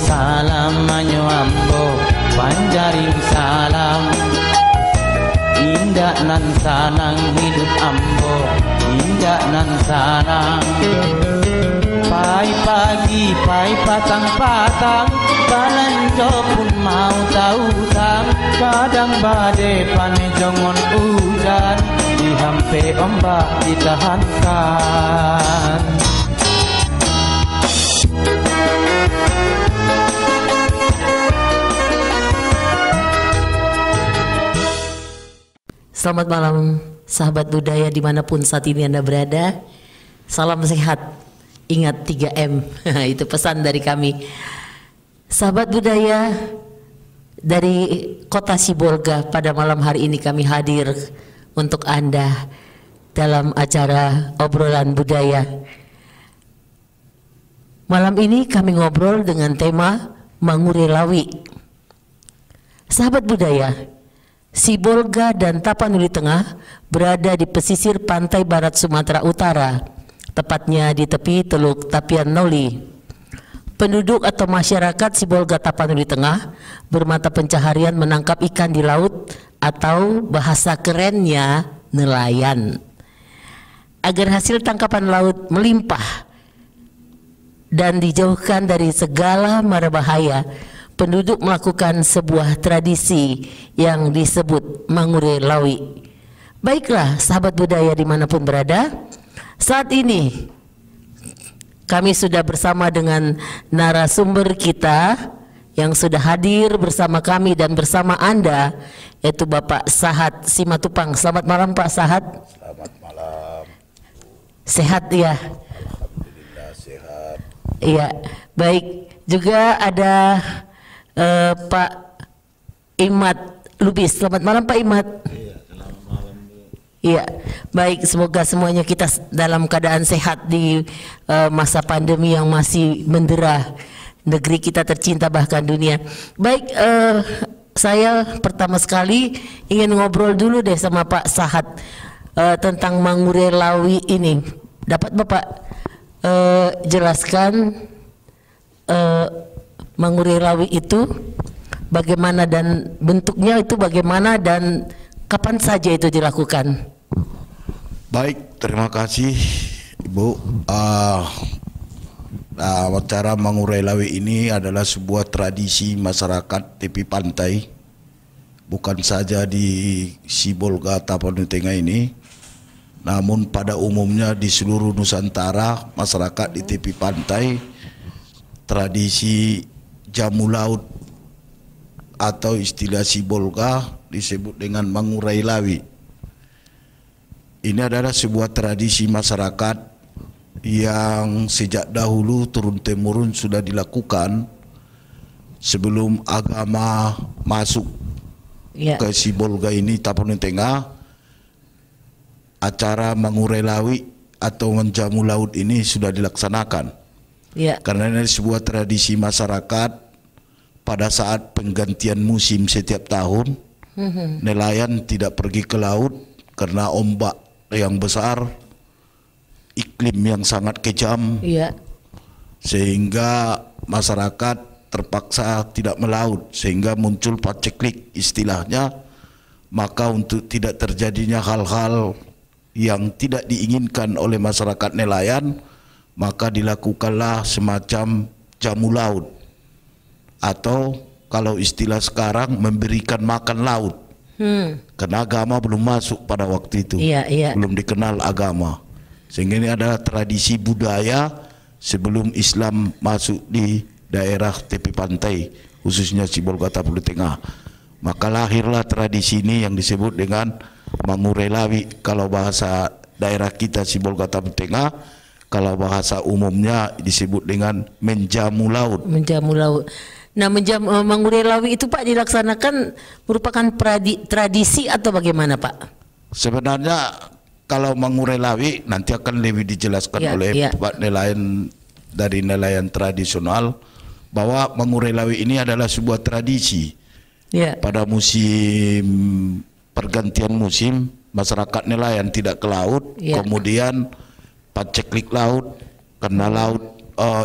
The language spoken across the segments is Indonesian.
salam menyuambo panjaring salam. Indah nan sanang hidup ambo, indah nan sanang. Pai pagi, pai patang-patang, balanjo pun mau tahu tang. Kadang badai pane jongon hujan, dihampe ombak ditahankan. Selamat malam sahabat budaya dimanapun saat ini Anda berada. Salam sehat, ingat 3M. Itu pesan dari kami. Sahabat budaya dari kota Sibolga, pada malam hari ini kami hadir untuk Anda dalam acara obrolan budaya. Malam ini kami ngobrol dengan tema Mangure Lawi. Sahabat budaya, Sibolga dan Tapanuli Tengah berada di pesisir pantai barat Sumatera Utara, tepatnya di tepi Teluk Tapian Noli. Penduduk atau masyarakat Sibolga Tapanuli Tengah bermata pencaharian menangkap ikan di laut atau bahasa kerennya nelayan. Agar hasil tangkapan laut melimpah dan dijauhkan dari segala mara bahaya, penduduk melakukan sebuah tradisi yang disebut Mangure Lawi. Baiklah sahabat budaya dimanapun berada, saat ini kami sudah bersama dengan narasumber kita yang sudah hadir bersama kami dan bersama Anda, yaitu Bapak Sahat Simatupang. Selamat malam Pak Sahat. Selamat malam. Sehat ya? Alhamdulillah sehat. Iya, baik. Juga ada Pak Imad Lubis. Selamat malam Pak Imad. Iya, selamat malam. Iya, baik. Semoga semuanya kita dalam keadaan sehat di masa pandemi yang masih mendera negeri kita tercinta bahkan dunia. Baik, saya pertama sekali ingin ngobrol dulu deh sama Pak Sahat tentang Mangure Lawi ini. Dapat Bapak jelaskan Mangure Lawi itu bagaimana dan bentuknya itu bagaimana dan kapan saja itu dilakukan? Baik, terima kasih Ibu. Acara Mangure Lawi ini adalah sebuah tradisi masyarakat tepi pantai, bukan saja di Sibolga Tapanuli Tengah ini, namun pada umumnya di seluruh Nusantara, masyarakat di tepi pantai, tradisi jamu laut atau istilah Sibolga disebut dengan Mangure Lawi. Ini adalah sebuah tradisi masyarakat yang sejak dahulu turun-temurun sudah dilakukan sebelum agama masuk ke Sibolga ini Tapanuli Tengah. Acara Mangure Lawi atau menjamu laut ini sudah dilaksanakan. Karena ini sebuah tradisi masyarakat pada saat penggantian musim setiap tahun. Nelayan tidak pergi ke laut karena ombak yang besar, iklim yang sangat kejam, sehingga masyarakat terpaksa tidak melaut, sehingga muncul paceklik istilahnya. Maka untuk tidak terjadinya hal-hal yang tidak diinginkan oleh masyarakat nelayan, maka dilakukanlah semacam jamu laut, atau kalau istilah sekarang memberikan makan laut. Karena agama belum masuk pada waktu itu, belum dikenal agama, sehingga ini adalah tradisi budaya sebelum Islam masuk di daerah tepi pantai, khususnya Sibolga Tapanuli Tengah. Maka lahirlah tradisi ini yang disebut dengan Mangure Lawi kalau bahasa daerah kita Sibolga Tapanuli Tengah. Kalau bahasa umumnya disebut dengan menjamu laut. Menjamu laut. Nah, Mangure Lawi itu Pak dilaksanakan merupakan tradisi atau bagaimana Pak? Sebenarnya kalau Mangure Lawi nanti akan lebih dijelaskan oleh Pak nelayan dari nelayan tradisional, bahwa Mangure Lawi ini adalah sebuah tradisi. Pada musim pergantian musim, masyarakat nelayan tidak ke laut, kemudian paceklik laut karena laut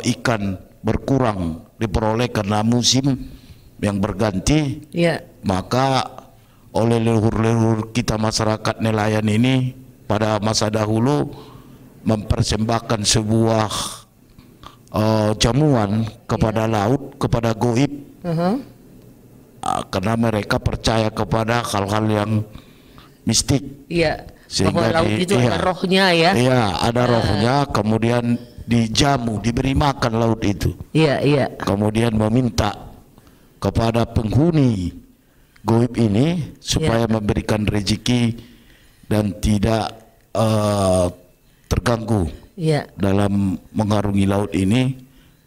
ikan berkurang diperoleh karena musim yang berganti, Ya. maka oleh leluhur-leluhur kita masyarakat nelayan ini pada masa dahulu mempersembahkan sebuah jamuan kepada laut, kepada goib, karena mereka percaya kepada hal-hal yang mistik. Iya. Sehingga Bahwa laut itu ada rohnya ya. Iya, ada rohnya, kemudian dijamu, diberi makan laut itu. Iya, iya. Kemudian meminta kepada penghuni goib ini supaya memberikan rezeki dan tidak terganggu dalam mengarungi laut ini,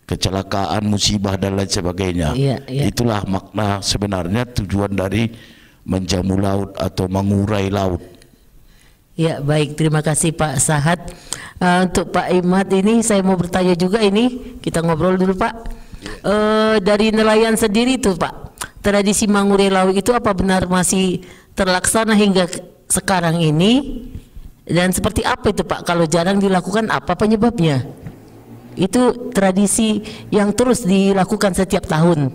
kecelakaan, musibah dan lain sebagainya. Itulah makna sebenarnya tujuan dari menjamu laut atau mengurai laut. Ya, baik, terima kasih Pak Sahat. Untuk Pak Imad ini saya mau bertanya juga, ini kita ngobrol dulu Pak. Dari nelayan sendiri tuh Pak, tradisi Mangure Lawi itu apa benar masih terlaksana hingga sekarang ini? Dan seperti apa itu Pak? Kalau jarang dilakukan, apa penyebabnya? Itu tradisi yang terus dilakukan setiap tahun,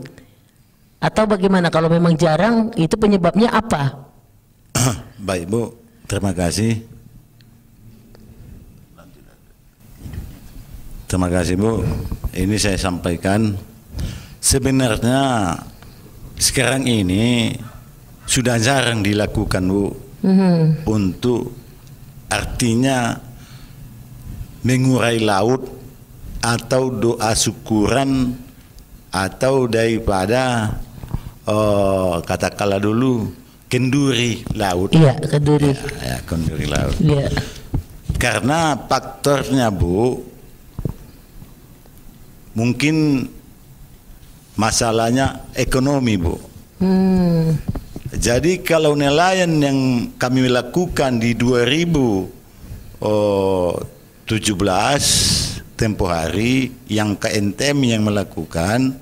atau bagaimana? Kalau memang jarang, itu penyebabnya apa? Baik Bu, terima kasih. Terima kasih Bu. Ini saya sampaikan, sebenarnya sekarang ini sudah jarang dilakukan Bu. Untuk artinya mengurai laut atau doa syukuran atau daripada katakanlah dulu kenduri laut. Iya, kenduri. Ya, kenduri laut. Iya. Karena faktornya Bu, mungkin masalahnya ekonomi Bu. Jadi kalau nelayan yang kami lakukan di 2017 tempo hari yang KNTM yang melakukan,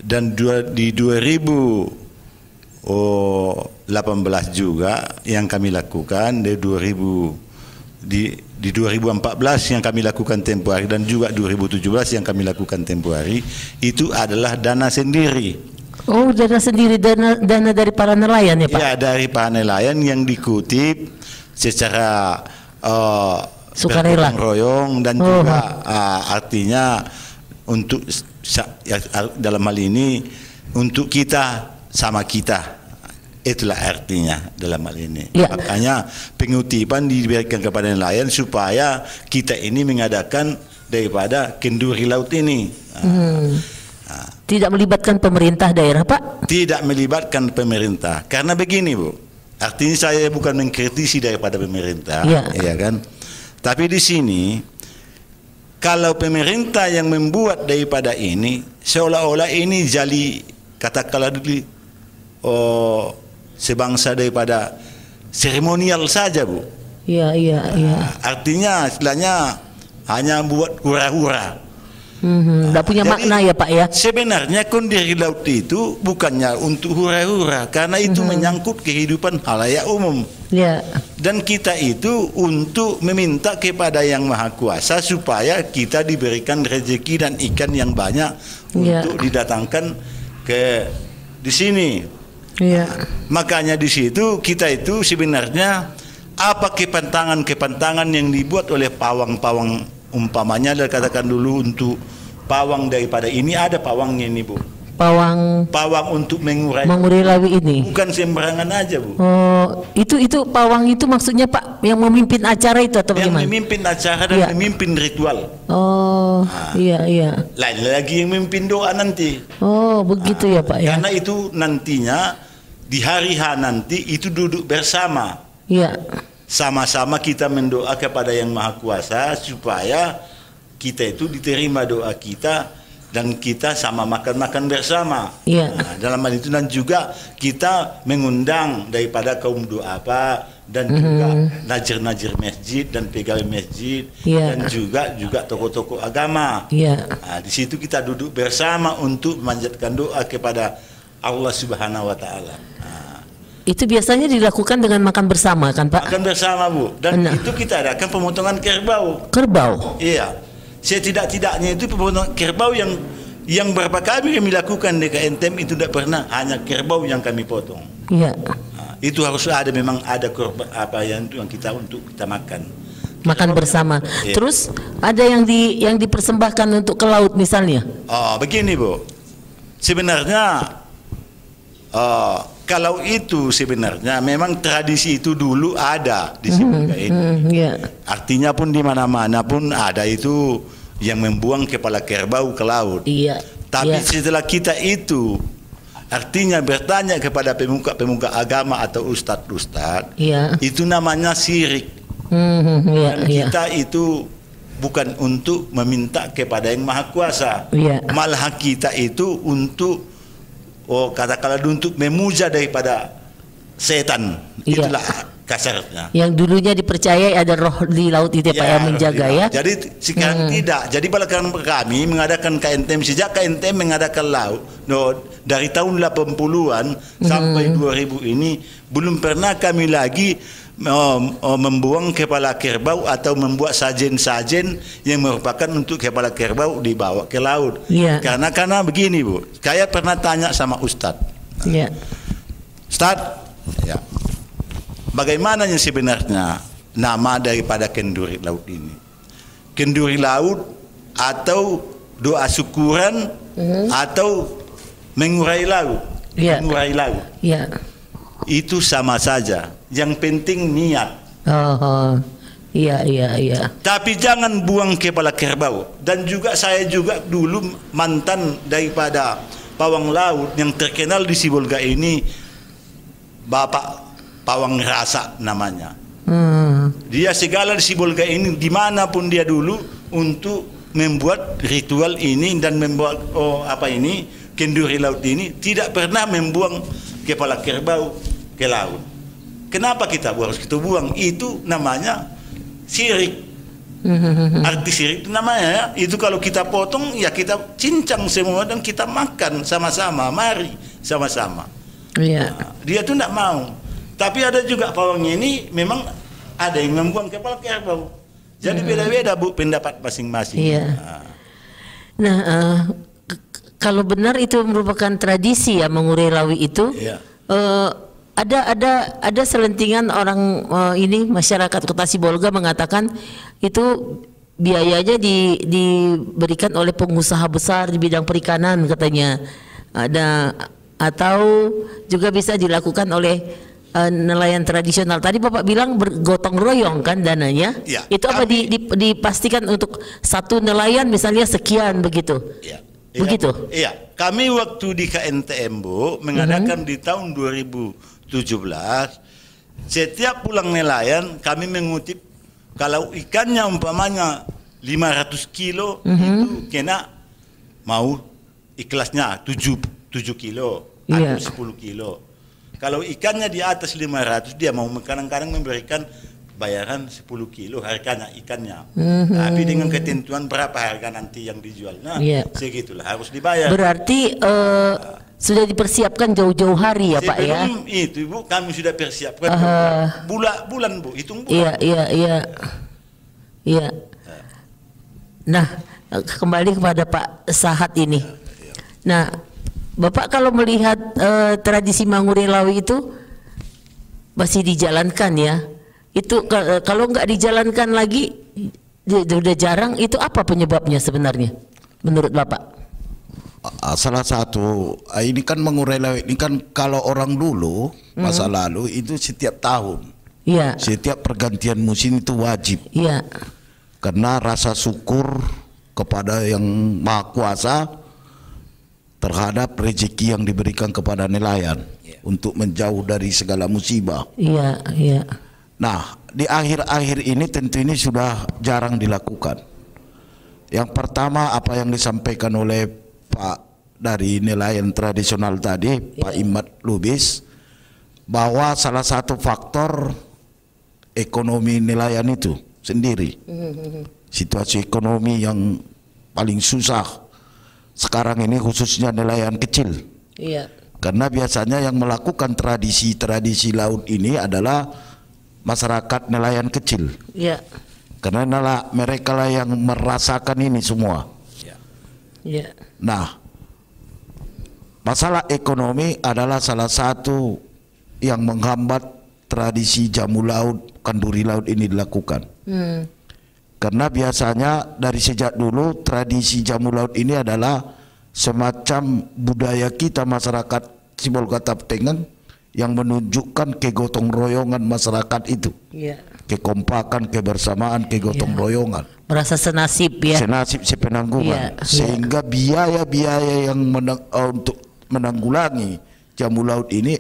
dan di 2018 juga yang kami lakukan, di 2014 yang kami lakukan tempo hari, dan juga 2017 yang kami lakukan tempo hari, itu adalah dana sendiri. Oh, dana sendiri, dana dari para nelayan ya Pak? Ya, dari para nelayan yang dikutip secara sukarela, royong, dan juga artinya untuk dalam hal ini untuk kita sama kita. Itulah artinya dalam hal ini. Ya. Makanya pengutipan diberikan kepada nelayan supaya kita ini mengadakan daripada kenduri laut ini. Tidak melibatkan pemerintah daerah Pak? Tidak melibatkan pemerintah. Karena begini Bu, artinya saya bukan mengkritisi daripada pemerintah, ya kan? Tapi di sini kalau pemerintah yang membuat daripada ini, seolah-olah ini jali katakanlah dulu sebangsa daripada seremonial saja Bu. Iya. Artinya istilahnya hanya buat hura-hura. Tidak punya makna ya Pak ya. Sebenarnya kenduri laut itu bukannya untuk hura-hura, karena itu menyangkut kehidupan halayak umum. Ya. Dan kita itu untuk meminta kepada Yang Maha Kuasa supaya kita diberikan rezeki dan ikan yang banyak untuk didatangkan ke di sini. Makanya di situ kita itu sebenarnya apa kepantangan yang dibuat oleh pawang-pawang, umpamanya katakan dulu untuk pawang daripada ini, ada pawangnya ini Bu. Pawang untuk mengurai Lawi ini. Bukan sembarangan aja Bu. Oh, itu pawang itu maksudnya Pak yang memimpin acara itu atau bagaimana? Yang memimpin acara dan memimpin ritual. Oh, iya. Lain lagi yang memimpin doa nanti. Oh, begitu ya Pak ya. Karena itu nantinya di hari H nanti itu duduk bersama. Iya. Sama-sama kita mendoa kepada Yang Maha Kuasa supaya kita itu diterima doa kita dan kita sama makan-makan bersama. Dalam hal itu, dan juga kita mengundang daripada kaum duafa dan juga najir-najir masjid dan pegawai masjid dan juga tokoh-tokoh agama. Di situ kita duduk bersama untuk memanjatkan doa kepada Allah Subhanahu wa Ta'ala. Itu biasanya dilakukan dengan makan bersama kan Pak? Makan bersama Bu. Dan itu kita adakan pemotongan kerbau. Kerbau? Iya. Setidak-tidaknya itu pemotongan kerbau yang Yang berapa kali kami lakukan di KNTM itu tidak pernah hanya kerbau yang kami potong. Iya. Itu harus ada, memang ada korban apa yang kita untuk kita makan. Makan bersama. Iya. Terus ada yang dipersembahkan untuk ke laut misalnya. Oh, begini Bu. Sebenarnya kalau itu sebenarnya memang tradisi itu dulu ada di Sibolga ini. Yeah. Artinya pun di mana-mana pun ada itu yang membuang kepala kerbau ke laut. Iya. Tapi Yeah. setelah kita itu artinya bertanya kepada pemuka-pemuka agama atau ustadz-ustadz, Yeah. itu namanya syirik. Yeah, Dan kita itu bukan untuk meminta kepada yang maha kuasa. Yeah. Malah kita itu untuk katakanlah untuk memuja daripada setan. Iya. Itulah kasarnya. Yang dulunya dipercayai ada roh di laut itu Pak yang menjaga ya. Jadi sekarang tidak. Jadi bahkan kami mengadakan KNTM sejak KNTM mengadakan laut dari tahun 80-an sampai 2000 ini belum pernah kami lagi membuang kepala kerbau atau membuat sajen-sajen yang merupakan untuk kepala kerbau dibawa ke laut. Yeah. Karena begini Bu, saya pernah tanya sama Ustadz. Yeah. Ustadz, ya. Bagaimana yang sebenarnya nama daripada kenduri laut ini? Kenduri laut atau doa syukuran atau mengurai laut? Yeah. Mengurai laut. Yeah. Itu sama saja. Yang penting niat. Iya. Tapi jangan buang kepala kerbau. Dan juga saya juga dulu mantan daripada pawang laut yang terkenal di Sibolga ini, Bapak Pawang Rasa namanya. Dia segala di Sibolga ini dimanapun dia dulu untuk membuat ritual ini dan membuat kenduri laut ini tidak pernah membuang kepala kerbau ke laut. Kenapa kita harus kita buang? Itu namanya syirik. Arti syirik itu namanya ya. Itu kalau kita potong ya kita cincang semua dan kita makan sama-sama. Mari sama-sama. Iya. Dia tuh tidak mau. Tapi ada juga pawangnya ini memang ada yang membuang kepala kerbau. Jadi beda-beda Bu pendapat masing-masing. Iya. Nah, kalau benar itu merupakan tradisi ya mengurai lawi itu, ada selentingan orang ini masyarakat Kota Sibolga mengatakan itu biayanya diberikan oleh pengusaha besar di bidang perikanan katanya, ada atau juga bisa dilakukan oleh nelayan tradisional. Tadi Bapak bilang bergotong royong kan dananya? Ya, itu apa dipastikan untuk satu nelayan misalnya sekian begitu? Ya. Begitu? Iya. Kami waktu di KNTM Bu mengadakan di tahun 2017 setiap pulang nelayan kami mengutip kalau ikannya umpamanya 500 kilo itu kena mau ikhlasnya 7 kilo atau 10 kilo. Kalau ikannya di atas 500 dia mau kadang-kadang memberikan bayaran 10 kilo harganya ikannya. Tapi dengan ketentuan berapa harga nanti yang dijual. Nah, segitulah harus dibayar. Berarti sudah dipersiapkan jauh-jauh hari ya Pak ya? Sebelum itu Bu kami sudah persiapkan bulan Bu, hitung bulan. Iya. Nah, kembali kepada Pak Sahat ini. Nah, Bapak kalau melihat tradisi Mangurai Lawi itu masih dijalankan ya? Itu kalau nggak dijalankan lagi udah jarang, itu apa penyebabnya sebenarnya menurut Bapak? Salah satu ini kan mengurai laut ini kan kalau orang dulu masa lalu itu setiap tahun, setiap pergantian musim itu wajib, karena rasa syukur kepada yang Maha Kuasa terhadap rezeki yang diberikan kepada nelayan untuk menjauh dari segala musibah. Nah, di akhir-akhir ini tentu ini sudah jarang dilakukan. Yang pertama apa yang disampaikan oleh Pak dari nelayan tradisional tadi, Pak Imad Lubis, bahwa salah satu faktor ekonomi nelayan itu sendiri, situasi ekonomi yang paling susah sekarang ini khususnya nelayan kecil. Karena biasanya yang melakukan tradisi laut ini adalah masyarakat nelayan kecil. Karena mereka lah yang merasakan ini semua. Nah, masalah ekonomi adalah salah satu yang menghambat tradisi jamu laut, kanduri laut ini dilakukan. Karena biasanya dari sejak dulu tradisi jamu laut ini adalah semacam budaya kita masyarakat Sibolga Taptengan yang menunjukkan kegotong royongan masyarakat itu. Kekompakan, kebersamaan, kegotong royongan. Merasa senasib ya. Senasib sepenanggungan. Sehingga biaya-biaya yang untuk menanggulangi jamu laut ini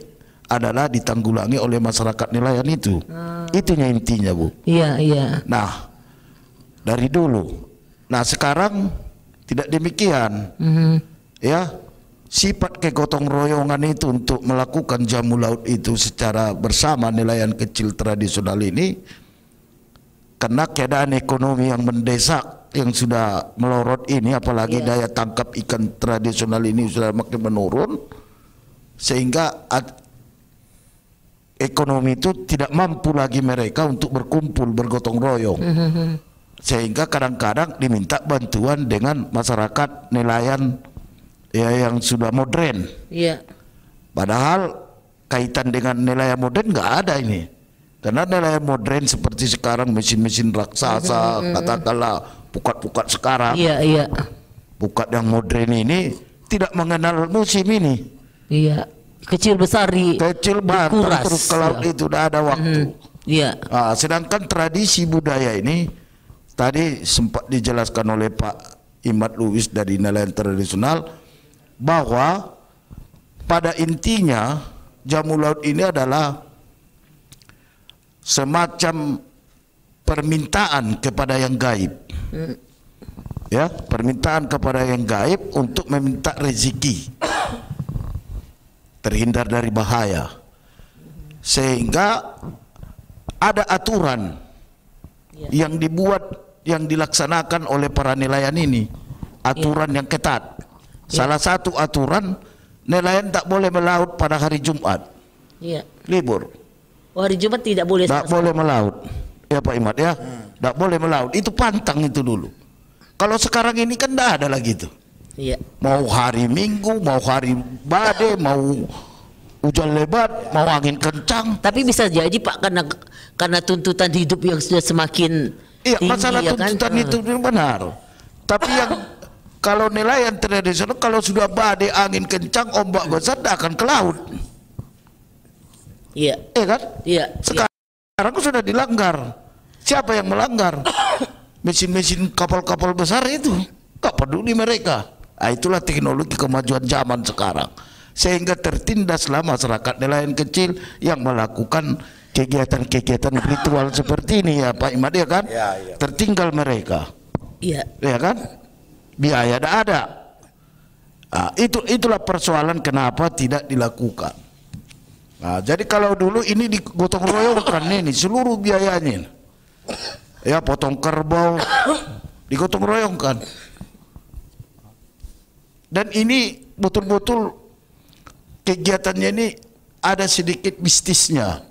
adalah ditanggulangi oleh masyarakat nelayan itu. Itunya intinya, Bu. Iya. Nah, dari dulu. Nah, sekarang tidak demikian. Ya, sifat kegotong royongan itu untuk melakukan jamu laut itu secara bersama nelayan kecil tradisional ini, karena keadaan ekonomi yang mendesak yang sudah melorot ini, apalagi daya tangkap ikan tradisional ini sudah makin menurun, sehingga ekonomi itu tidak mampu lagi mereka untuk berkumpul bergotong royong, sehingga kadang-kadang diminta bantuan dengan masyarakat nelayan ya yang sudah modern. Padahal kaitan dengan nelayan modern nggak ada ini. Karena nelayan modern seperti sekarang mesin-mesin raksasa, katakanlah pukat-pukat sekarang, pukat yang modern ini tidak mengenal musim ini. Kecil besar kecil banget terus ke laut itu udah ada waktu. Nah, sedangkan tradisi budaya ini tadi sempat dijelaskan oleh Pak Imad Luis dari nelayan tradisional bahwa pada intinya jamu laut ini adalah semacam permintaan kepada yang gaib. Ya, permintaan kepada yang gaib untuk meminta rezeki, terhindar dari bahaya. Sehingga ada aturan yang dibuat, yang dilaksanakan oleh para nelayan ini, aturan yang ketat. Salah satu aturan, nelayan tak boleh melaut pada hari Jumat. Libur. Hari Jumat tidak boleh. Tak boleh melaut. Ya Pak Imad ya, tak boleh melaut. Itu pantang itu dulu. Kalau sekarang ini kan tidak ada lagi itu. Mau hari Minggu, mau hari badai, mau hujan lebat, mau angin kencang. Tapi bisa jadi Pak, karena tuntutan hidup yang sudah semakin tinggi. Masalah tuntutan itu benar. Tapi yang kalau nelayan tradisional, kalau sudah badai, angin kencang, ombak besar, tidak akan ke laut. Kan? Sekarang sudah dilanggar. Siapa yang melanggar? Mesin-mesin kapal-kapal besar itu, gak peduli mereka. Nah, itulah teknologi kemajuan zaman sekarang. Sehingga tertindaslah masyarakat nelayan kecil yang melakukan kegiatan-kegiatan ritual seperti ini ya Pak Imad ya kan? Tertinggal mereka. Ya kan? Biaya tidak ada. Nah, itulah persoalan kenapa tidak dilakukan. Nah, jadi kalau dulu ini digotong royongkan ini seluruh biayanya, ya potong kerbau digotong royongkan, dan ini betul-betul kegiatannya ini ada sedikit mistisnya.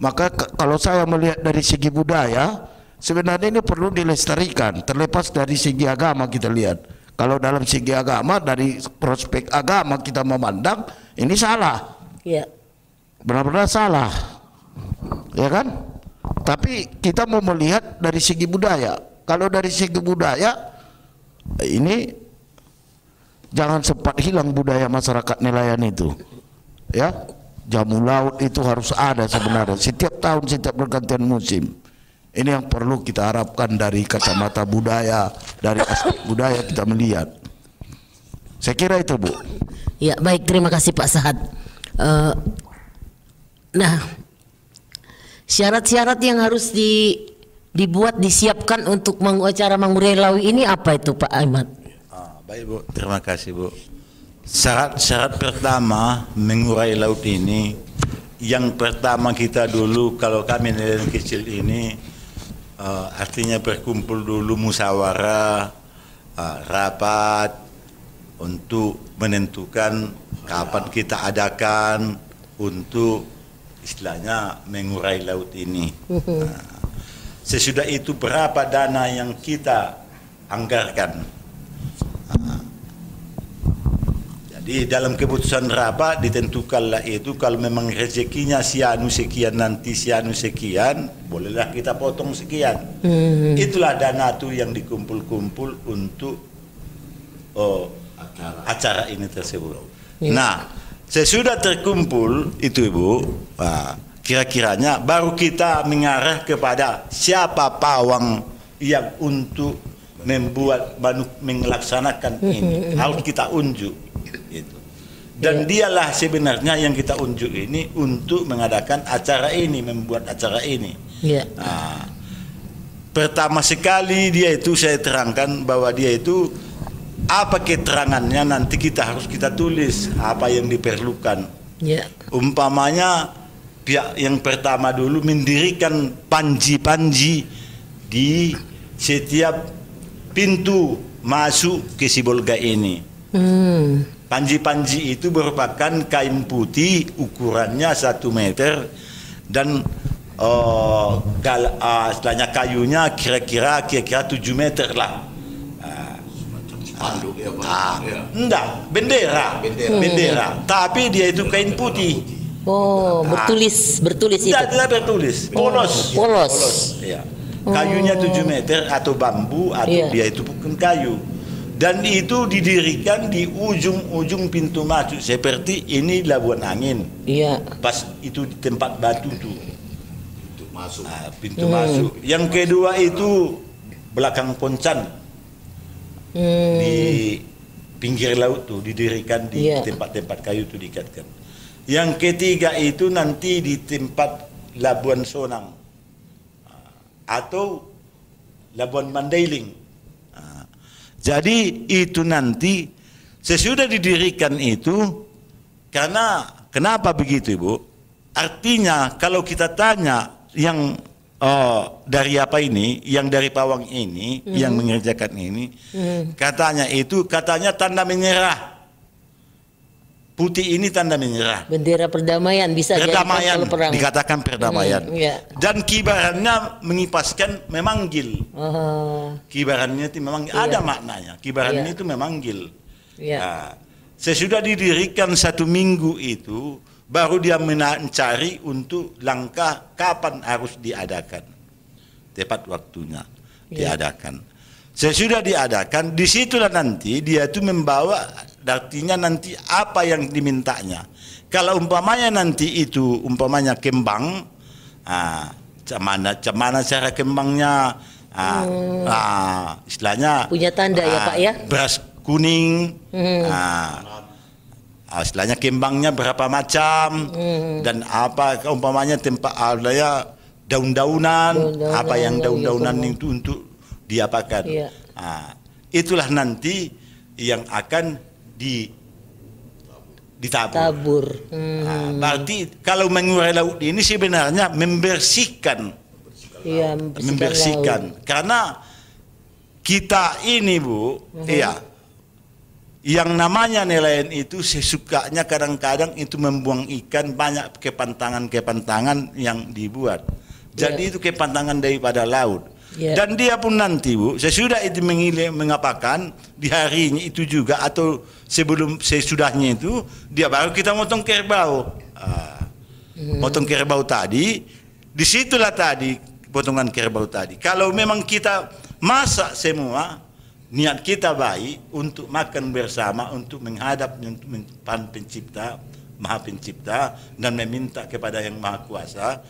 Maka kalau saya melihat dari segi budaya, sebenarnya ini perlu dilestarikan. Terlepas dari segi agama kita lihat, kalau dalam segi agama, dari prospek agama kita memandang ini salah. Benar-benar salah, ya kan? Tapi kita mau melihat dari segi budaya. Kalau dari segi budaya ini jangan sempat hilang budaya masyarakat nelayan itu. Ya, jamu laut itu harus ada sebenarnya. Setiap tahun, setiap pergantian musim. Ini yang perlu kita harapkan dari kacamata budaya, dari aspek budaya kita melihat. Saya kira itu, Bu. Ya, baik, terima kasih Pak Sahat. Nah, syarat-syarat yang harus dibuat, disiapkan untuk acara mengurai laut ini apa itu Pak Ahmad? Baik Bu, terima kasih Bu. Syarat pertama mengurai laut ini, yang pertama kita dulu kalau kami nelayan kecil ini, artinya berkumpul dulu musyawarah, rapat untuk menentukan kapan kita adakan untuk istilahnya mengurai laut ini. Nah, sesudah itu berapa dana yang kita anggarkan. di dalam keputusan rapat ditentukanlah itu kalau memang rezekinya si anu sekian nanti si anu sekian, bolehlah kita potong sekian. Itulah dana tuh yang dikumpul-kumpul untuk acara ini tersebut. Nah, sesudah terkumpul itu Ibu, kira-kiranya baru kita mengarah kepada siapa pawang yang untuk membuat melaksanakan ini harus kita unjuk gitu. Dan dialah sebenarnya yang kita unjuk ini untuk mengadakan acara ini, membuat acara ini. Nah, pertama sekali dia itu saya terangkan bahwa dia itu apa keterangannya nanti harus kita tulis apa yang diperlukan. Umpamanya pihak yang pertama dulu mendirikan panji-panji di setiap pintu masuk ke Sibolga ini. Panji-panji itu merupakan kain putih ukurannya 1 meter dan istilahnya kayunya kira-kira 7 meter lah. Enggak, bendera. Tapi dia itu kain putih. Bertulis itu. Tidak bertulis, polos. Ya. Kayunya 7 meter atau bambu atau dia itu bukan kayu. Dan itu didirikan di ujung-ujung pintu masuk seperti ini Labuan Angin. Pas itu di tempat batu tuh. Pintu masuk. Yang kedua itu belakang Poncan. Di pinggir laut tuh didirikan di tempat-tempat kayu itu diikatkan. Yang ketiga itu nanti di tempat Labuan Sonang atau Labuan Mandailing. Jadi itu nanti sesudah didirikan itu, karena kenapa begitu Ibu? Artinya kalau kita tanya yang dari apa ini, yang dari pawang ini, yang mengerjakan ini, katanya tanda menyerah. Putih ini tanda menyerah. Bendera perdamaian bisa perdamaian, jadi perang. Dikatakan perdamaian. Dan kibarannya mengipaskan memanggil. Kibarannya itu memang ada maknanya. Kibarannya itu memanggil. Nah, sesudah didirikan 1 minggu itu, baru dia mencari untuk langkah kapan harus diadakan. Tepat waktunya diadakan. Sesudah diadakan, disitulah nanti dia itu membawa, artinya nanti apa yang dimintanya. Kalau umpamanya nanti itu umpamanya kembang, mana cara kembangnya, istilahnya punya tanda ya Pak ya. Beras kuning, istilahnya kembangnya berapa macam, dan apa umpamanya tempat daun-daunan, apa yang daun-daunan itu untuk diapakan. Itulah nanti yang akan ditabur. Berarti kalau mengurai laut ini sebenarnya membersihkan. Membersihkan. Karena kita ini Bu, yang namanya nelayan itu sesukanya kadang-kadang itu membuang ikan, banyak kepantangan-kepantangan yang dibuat. Jadi itu kepantangan daripada laut. Dan dia pun nanti Bu, sesudah itu mengapakan di harinya itu juga atau sesudahnya itu dia baru kita motong kerbau. Motong kerbau tadi, disitulah tadi potongan kerbau tadi. Kalau memang kita masak semua, niat kita baik untuk makan bersama, untuk menghadap pencipta, Maha Pencipta, dan meminta kepada Yang Maha Kuasa,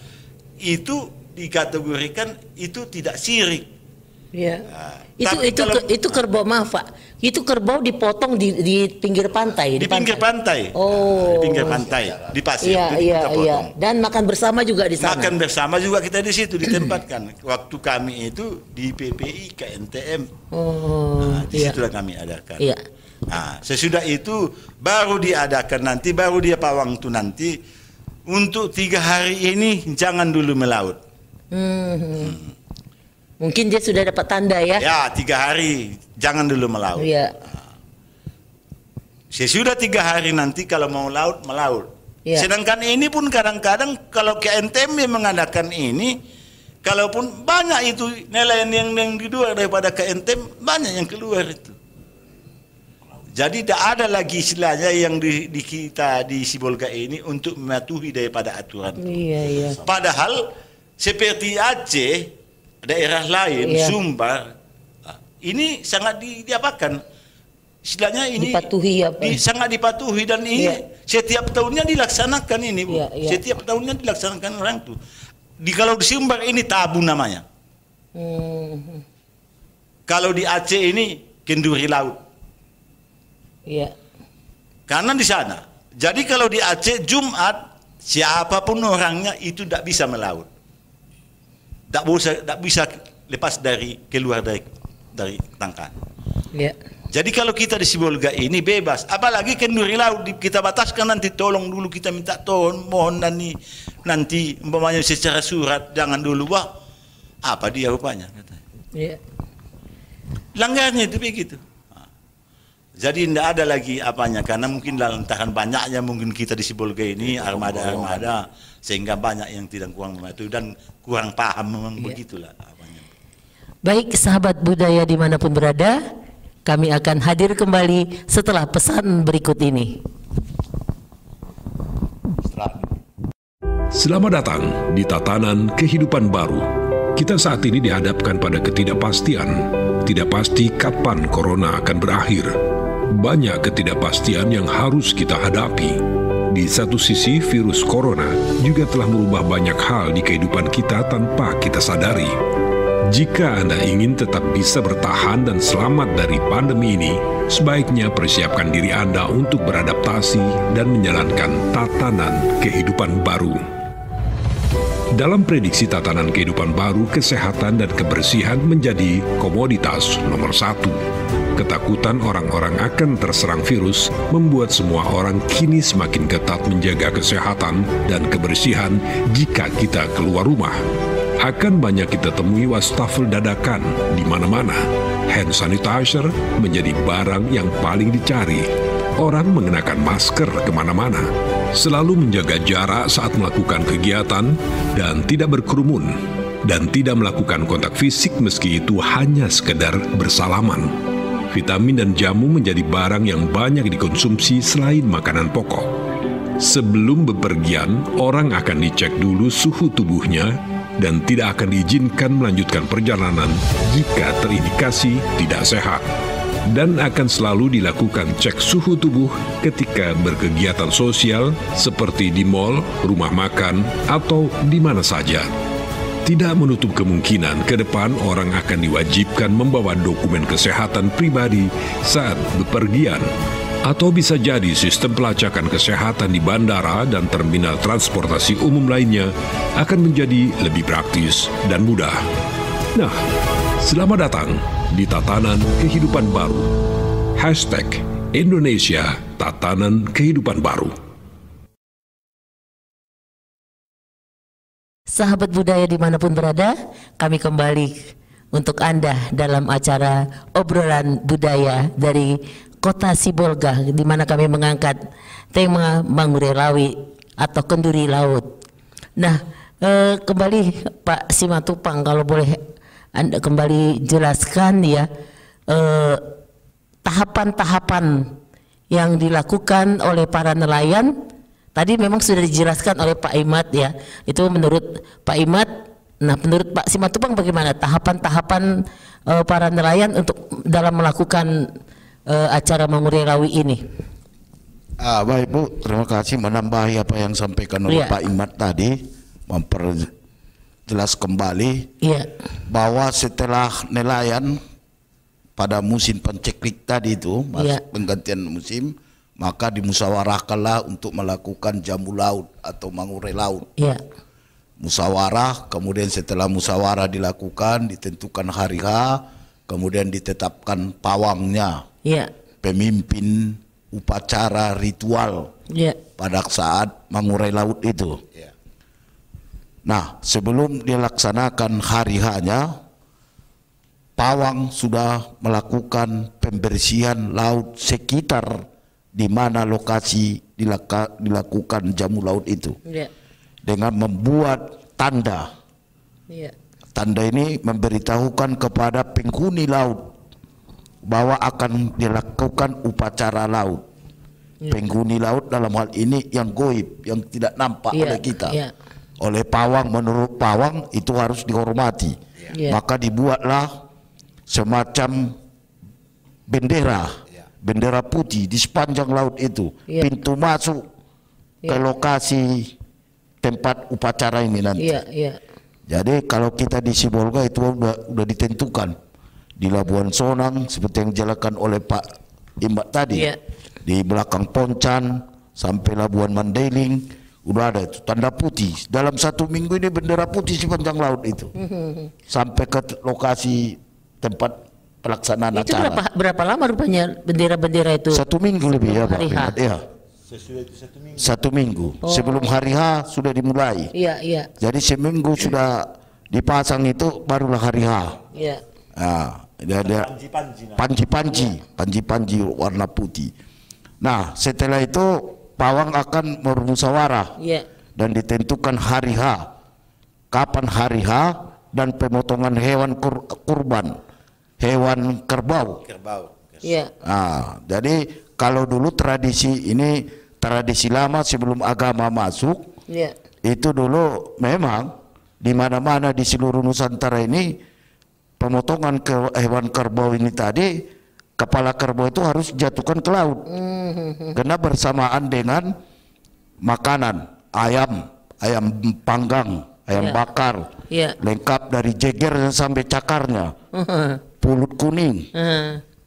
itu dikategorikan itu tidak syirik. Itu kerbau, maaf Pak. Itu kerbau dipotong di pinggir pantai. Di pinggir pantai. Di pinggir pantai, di pasir. Kita potong. Dan makan bersama juga di sana. Makan bersama juga kita di situ ditempatkan. Waktu kami itu di PPI KNTM. Di situlah kami adakan. Sesudah itu baru diadakan nanti, baru dia pawang itu nanti untuk 3 hari ini jangan dulu melaut. Mungkin dia sudah dapat tanda ya. 3 hari jangan dulu melaut. Sesudah 3 hari nanti kalau mau laut melaut. Sedangkan ini pun kadang-kadang kalau ke NTM mengadakan ini, kalaupun banyak itu nelayan yang di luar daripada ke NTM, banyak yang keluar itu. Jadi tidak ada lagi istilahnya yang di kita di Sibolga ini untuk mematuhi daripada aturan. Iya. Padahal seperti Aceh, daerah lain, Sumbar, ini sangat diapakan. Istilahnya ini dipatuhi sangat dipatuhi dan ini setiap tahunnya dilaksanakan ini, Bu. Setiap tahunnya dilaksanakan orang tuh. Kalau di Sumbar ini tabu namanya. Kalau di Aceh ini kenduri laut. Iya. Karena di sana. Jadi kalau di Aceh Jumat siapapun orangnya itu tidak bisa melaut. Tidak bisa lepas keluar dari tangkan. Iya. Jadi kalau kita di Sibolga ini bebas, apalagi kenduri laut kita bataskan, nanti tolong dulu kita minta mohon nanti umpamanya secara surat, jangan dulu apa dia rupanya katanya. Iya. Langgarnya itu begitu. Jadi tidak ada lagi apanya, karena mungkin lantaran banyaknya mungkin kita di Sibolga ini armada sehingga banyak yang tidak kurang mematuhi dan kurang paham, memang begitulah apanya. Baik sahabat budaya dimanapun berada, kami akan hadir kembali setelah pesan berikut ini. Selamat datang di Tatanan Kehidupan Baru. Kita saat ini dihadapkan pada ketidakpastian. Tidak pasti kapan corona akan berakhir. Banyak ketidakpastian yang harus kita hadapi. Di satu sisi, virus corona juga telah merubah banyak hal di kehidupan kita tanpa kita sadari. Jika Anda ingin tetap bisa bertahan dan selamat dari pandemi ini, sebaiknya persiapkan diri Anda untuk beradaptasi dan menjalankan tatanan kehidupan baru. Dalam prediksi tatanan kehidupan baru, kesehatan dan kebersihan menjadi komoditas nomor 1. Ketakutan orang-orang akan terserang virus membuat semua orang kini semakin ketat menjaga kesehatan dan kebersihan jika kita keluar rumah. Akan banyak kita temui wastafel dadakan di mana-mana. Hand sanitizer menjadi barang yang paling dicari. Orang mengenakan masker kemana-mana, selalu menjaga jarak saat melakukan kegiatan dan tidak berkerumun, dan tidak melakukan kontak fisik meski itu hanya sekedar bersalaman. Vitamin dan jamu menjadi barang yang banyak dikonsumsi selain makanan pokok. Sebelum bepergian, orang akan dicek dulu suhu tubuhnya dan tidak akan diizinkan melanjutkan perjalanan jika terindikasi tidak sehat. Dan akan selalu dilakukan cek suhu tubuh ketika berkegiatan sosial seperti di mal, rumah makan, atau di mana saja. Tidak menutup kemungkinan ke depan orang akan diwajibkan membawa dokumen kesehatan pribadi saat bepergian. Atau bisa jadi sistem pelacakan kesehatan di bandara dan terminal transportasi umum lainnya akan menjadi lebih praktis dan mudah. Nah, selamat datang di Tatanan Kehidupan Baru. #Indonesia Tatanan Kehidupan Baru. Sahabat budaya dimanapun berada, kami kembali untuk Anda dalam acara obrolan budaya dari Kota Sibolga, di mana kami mengangkat tema Mangure Lawi atau kenduri laut. Nah, kembali Pak Simatupang, kalau boleh Anda kembali jelaskan ya tahapan-tahapan yang dilakukan oleh para nelayan. Tadi memang sudah dijelaskan oleh Pak Imad ya. Itu menurut Pak Imad. Nah, menurut Pak Simatupang bagaimana tahapan-tahapan para nelayan untuk dalam melakukan acara Mangure Lawi ini? Baik Bu, terima kasih menambahi apa yang disampaikan oleh Pak Imad tadi, jelas kembali bahwa setelah nelayan pada musim penceklik tadi itu, penggantian musim, maka dimusyawarahkanlah untuk melakukan jamu laut atau mangure laut. Musyawarah, kemudian setelah musyawarah dilakukan, ditentukan hari H, kemudian ditetapkan pawangnya, pemimpin upacara ritual pada saat mangure laut itu. Nah, sebelum dilaksanakan hari H-nya, pawang sudah melakukan pembersihan laut sekitar di mana lokasi dilakukan jamu laut itu, dengan membuat tanda. Tanda ini memberitahukan kepada penghuni laut bahwa akan dilakukan upacara laut. Penghuni laut dalam hal ini yang goib, yang tidak nampak oleh kita. Oleh pawang, menurut pawang itu harus dihormati. Maka dibuatlah semacam bendera putih di sepanjang laut itu, pintu masuk ke lokasi tempat upacara ini nanti. Jadi kalau kita di Sibolga itu udah ditentukan di Labuan Sonang seperti yang dijelaskan oleh Pak Imbak tadi. Di belakang Poncan sampai Labuan Mandailing udah ada itu tanda putih. Dalam 1 minggu ini bendera putih sepanjang laut itu sampai ke lokasi tempat pelaksanaan itu acara. Berapa lama rupanya bendera-bendera itu? 1 minggu lebih ya Pak. Ya. Sesudah itu 1 minggu. 1 minggu. Sebelum hari H sudah dimulai. Jadi seminggu sudah dipasang itu barulah hari H. Nah, ada panji-panji warna putih. Nah, setelah itu pawang akan bermusyawarah dan ditentukan hari H. Kapan hari H dan pemotongan hewan kurban, hewan kerbau. Nah, jadi kalau dulu tradisi ini tradisi lama sebelum agama masuk, itu dulu memang di mana-mana di seluruh Nusantara ini pemotongan hewan kerbau ini tadi, kepala kerbau itu harus dijatuhkan ke laut karena bersamaan dengan makanan ayam panggang, ayam bakar, lengkap dari jegernya sampai cakarnya, pulut kuning,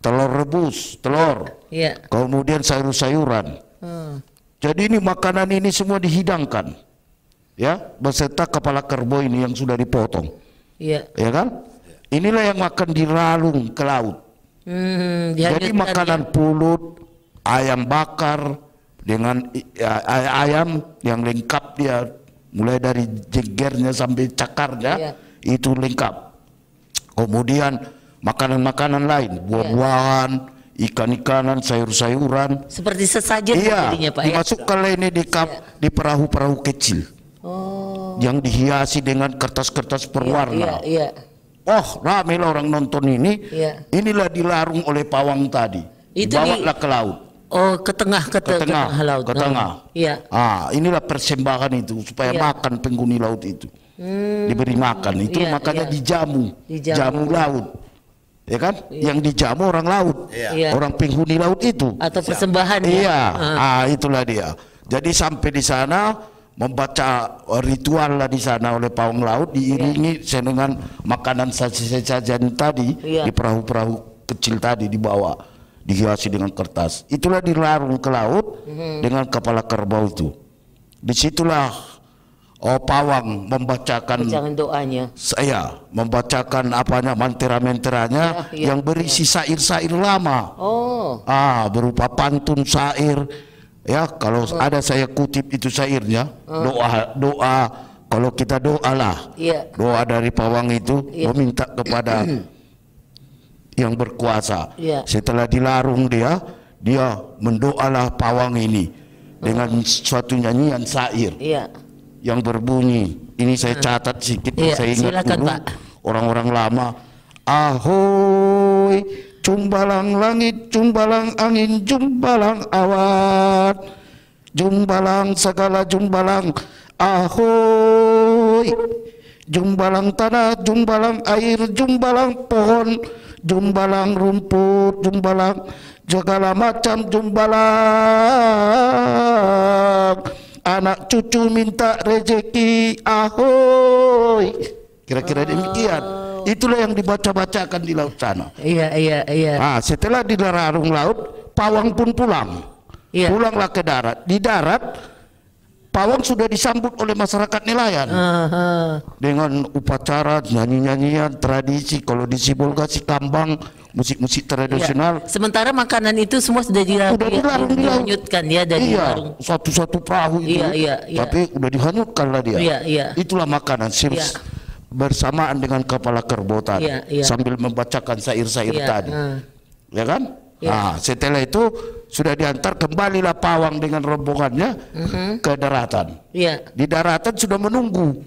telur rebus, kemudian sayur-sayuran. Jadi ini makanan ini semua dihidangkan, ya, beserta kepala kerbau ini yang sudah dipotong, ya kan? Inilah yang akan diralung ke laut. Jadi makanan pulut, ayam bakar dengan ayam yang lengkap dia, mulai dari jegernya sampai cakarnya itu lengkap. Kemudian makanan-makanan lain, buah-buahan, ikan-ikanan, sayur-sayuran. Seperti sesajen jadinya Pak. Dimasukkan ini di perahu-perahu kecil yang dihiasi dengan kertas-kertas berwarna. Oh, ramai orang nonton ini. Inilah dilarung oleh pawang tadi. Dibawalah ke laut. Oh, ke tengah laut. Ke tengah. Inilah persembahan itu supaya makan penghuni laut itu. Diberi makan itu makanya dijamu laut. Ya kan? Yang dijamu orang laut. Orang penghuni laut itu. Atau persembahan. Itulah dia. Jadi sampai di sana membaca ritual lah di sana oleh pawang laut diiringi dengan makanan sajian tadi di perahu-perahu kecil tadi dibawa dihiasi dengan kertas. Itulah dilarung ke laut dengan kepala kerbau itu. Disitulah pawang membacakan doanya. Saya membacakan mantra-mantranya yang berisi syair-syair lama. Berupa pantun syair. Ya, kalau ada saya kutip itu syairnya, doa kalau kita doalah, doa dari pawang itu meminta kepada yang berkuasa. Setelah dilarung dia mendoalah pawang ini dengan suatu nyanyian syair yang berbunyi. Ini saya catat sedikit, saya ingat dulu orang-orang lama. Ahoy, jumbalang langit, jumbalang angin, jumbalang awan, jumbalang segala jumbalang, ahoy, jumbalang tanah, jumbalang air, jumbalang pohon, jumbalang rumput, jumbalang segala macam jumbalang, anak cucu minta rezeki, ahoy. Kira-kira demikian. Itulah yang dibaca-bacakan di laut sana. Setelah dilarung laut, pawang pun pulang. Pulanglah ke darat. Di darat, pawang sudah disambut oleh masyarakat nelayan dengan upacara, nyanyi-nyanyian, tradisi. Kalau di Sibolga si kambang, musik-musik tradisional. Sementara makanan itu semua sudah dihanyutkan dari larung. Satu-satu perahu itu, tapi udah dihanyutkan lah dia. Itulah makanan. Bersamaan dengan kepala kerbau tadi sambil membacakan syair-syair tadi, ya kan? Setelah itu sudah diantar kembalilah pawang dengan rombongannya ke daratan. Di daratan sudah menunggu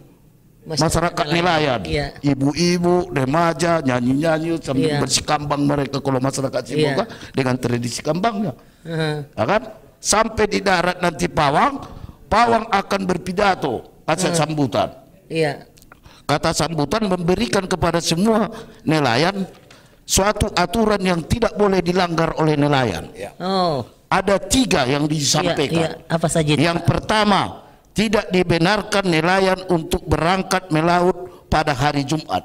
masyarakat nelayan. Ibu-ibu, remaja, nyanyi-nyanyi sambil bersih kambang mereka kalau masyarakat Sibolga dengan tradisi kambangnya. Ya kan? Sampai di darat nanti pawang akan berpidato pasal sambutan. Kata sambutan memberikan kepada semua nelayan suatu aturan yang tidak boleh dilanggar oleh nelayan. Ada 3 yang disampaikan. Apa saja itu? Yang pertama, tidak dibenarkan nelayan untuk berangkat melaut pada hari Jumat.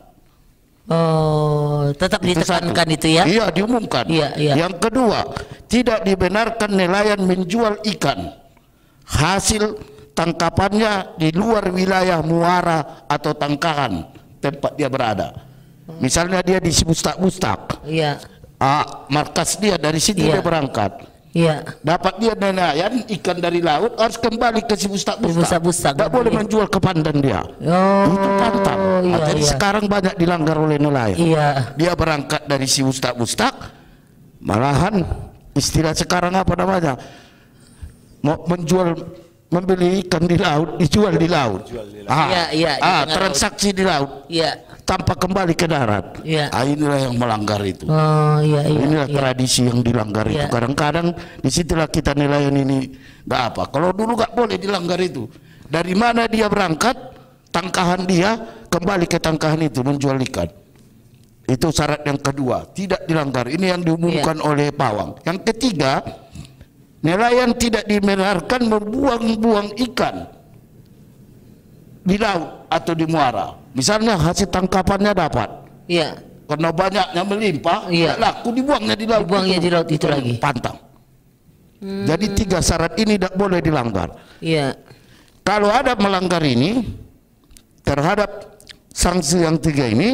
Tetap ditekankan itu ya? Iya, diumumkan. Yang kedua, tidak dibenarkan nelayan menjual ikan hasil tangkapannya di luar wilayah muara atau tangkahan tempat dia berada. Misalnya dia di Bustak-Bustak. Markas dia dari situ dia berangkat. Dapat dia nelayan ikan dari laut harus kembali ke Bustak-Bustak. Tidak boleh menjual ke pandan dia. Itu pantang. Jadi sekarang banyak dilanggar oleh nelayan. Dia berangkat dari Bustak-Bustak, malahan istilah sekarang apa namanya? Mau membeli ikan di laut, dijual di laut. Transaksi di laut. Tanpa kembali ke darat. Inilah yang melanggar itu. Inilah tradisi yang dilanggar itu. Kadang-kadang disitulah kita nelayan ini nggak apa. Kalau dulu nggak boleh dilanggar itu. Dari mana dia berangkat, tangkahan dia kembali ke tangkahan itu menjual ikan. Itu syarat yang kedua, tidak dilanggar. Ini yang diumumkan oleh pawang. Yang ketiga, nelayan tidak dibenarkan membuang-buang ikan di laut atau di muara. Misalnya hasil tangkapannya dapat, karena banyaknya melimpah, laku dibuangnya di laut. Dibuangnya di laut itu lagi. Pantang. Jadi 3 syarat ini tidak boleh dilanggar. Kalau ada melanggar ini terhadap sanksi yang 3 ini,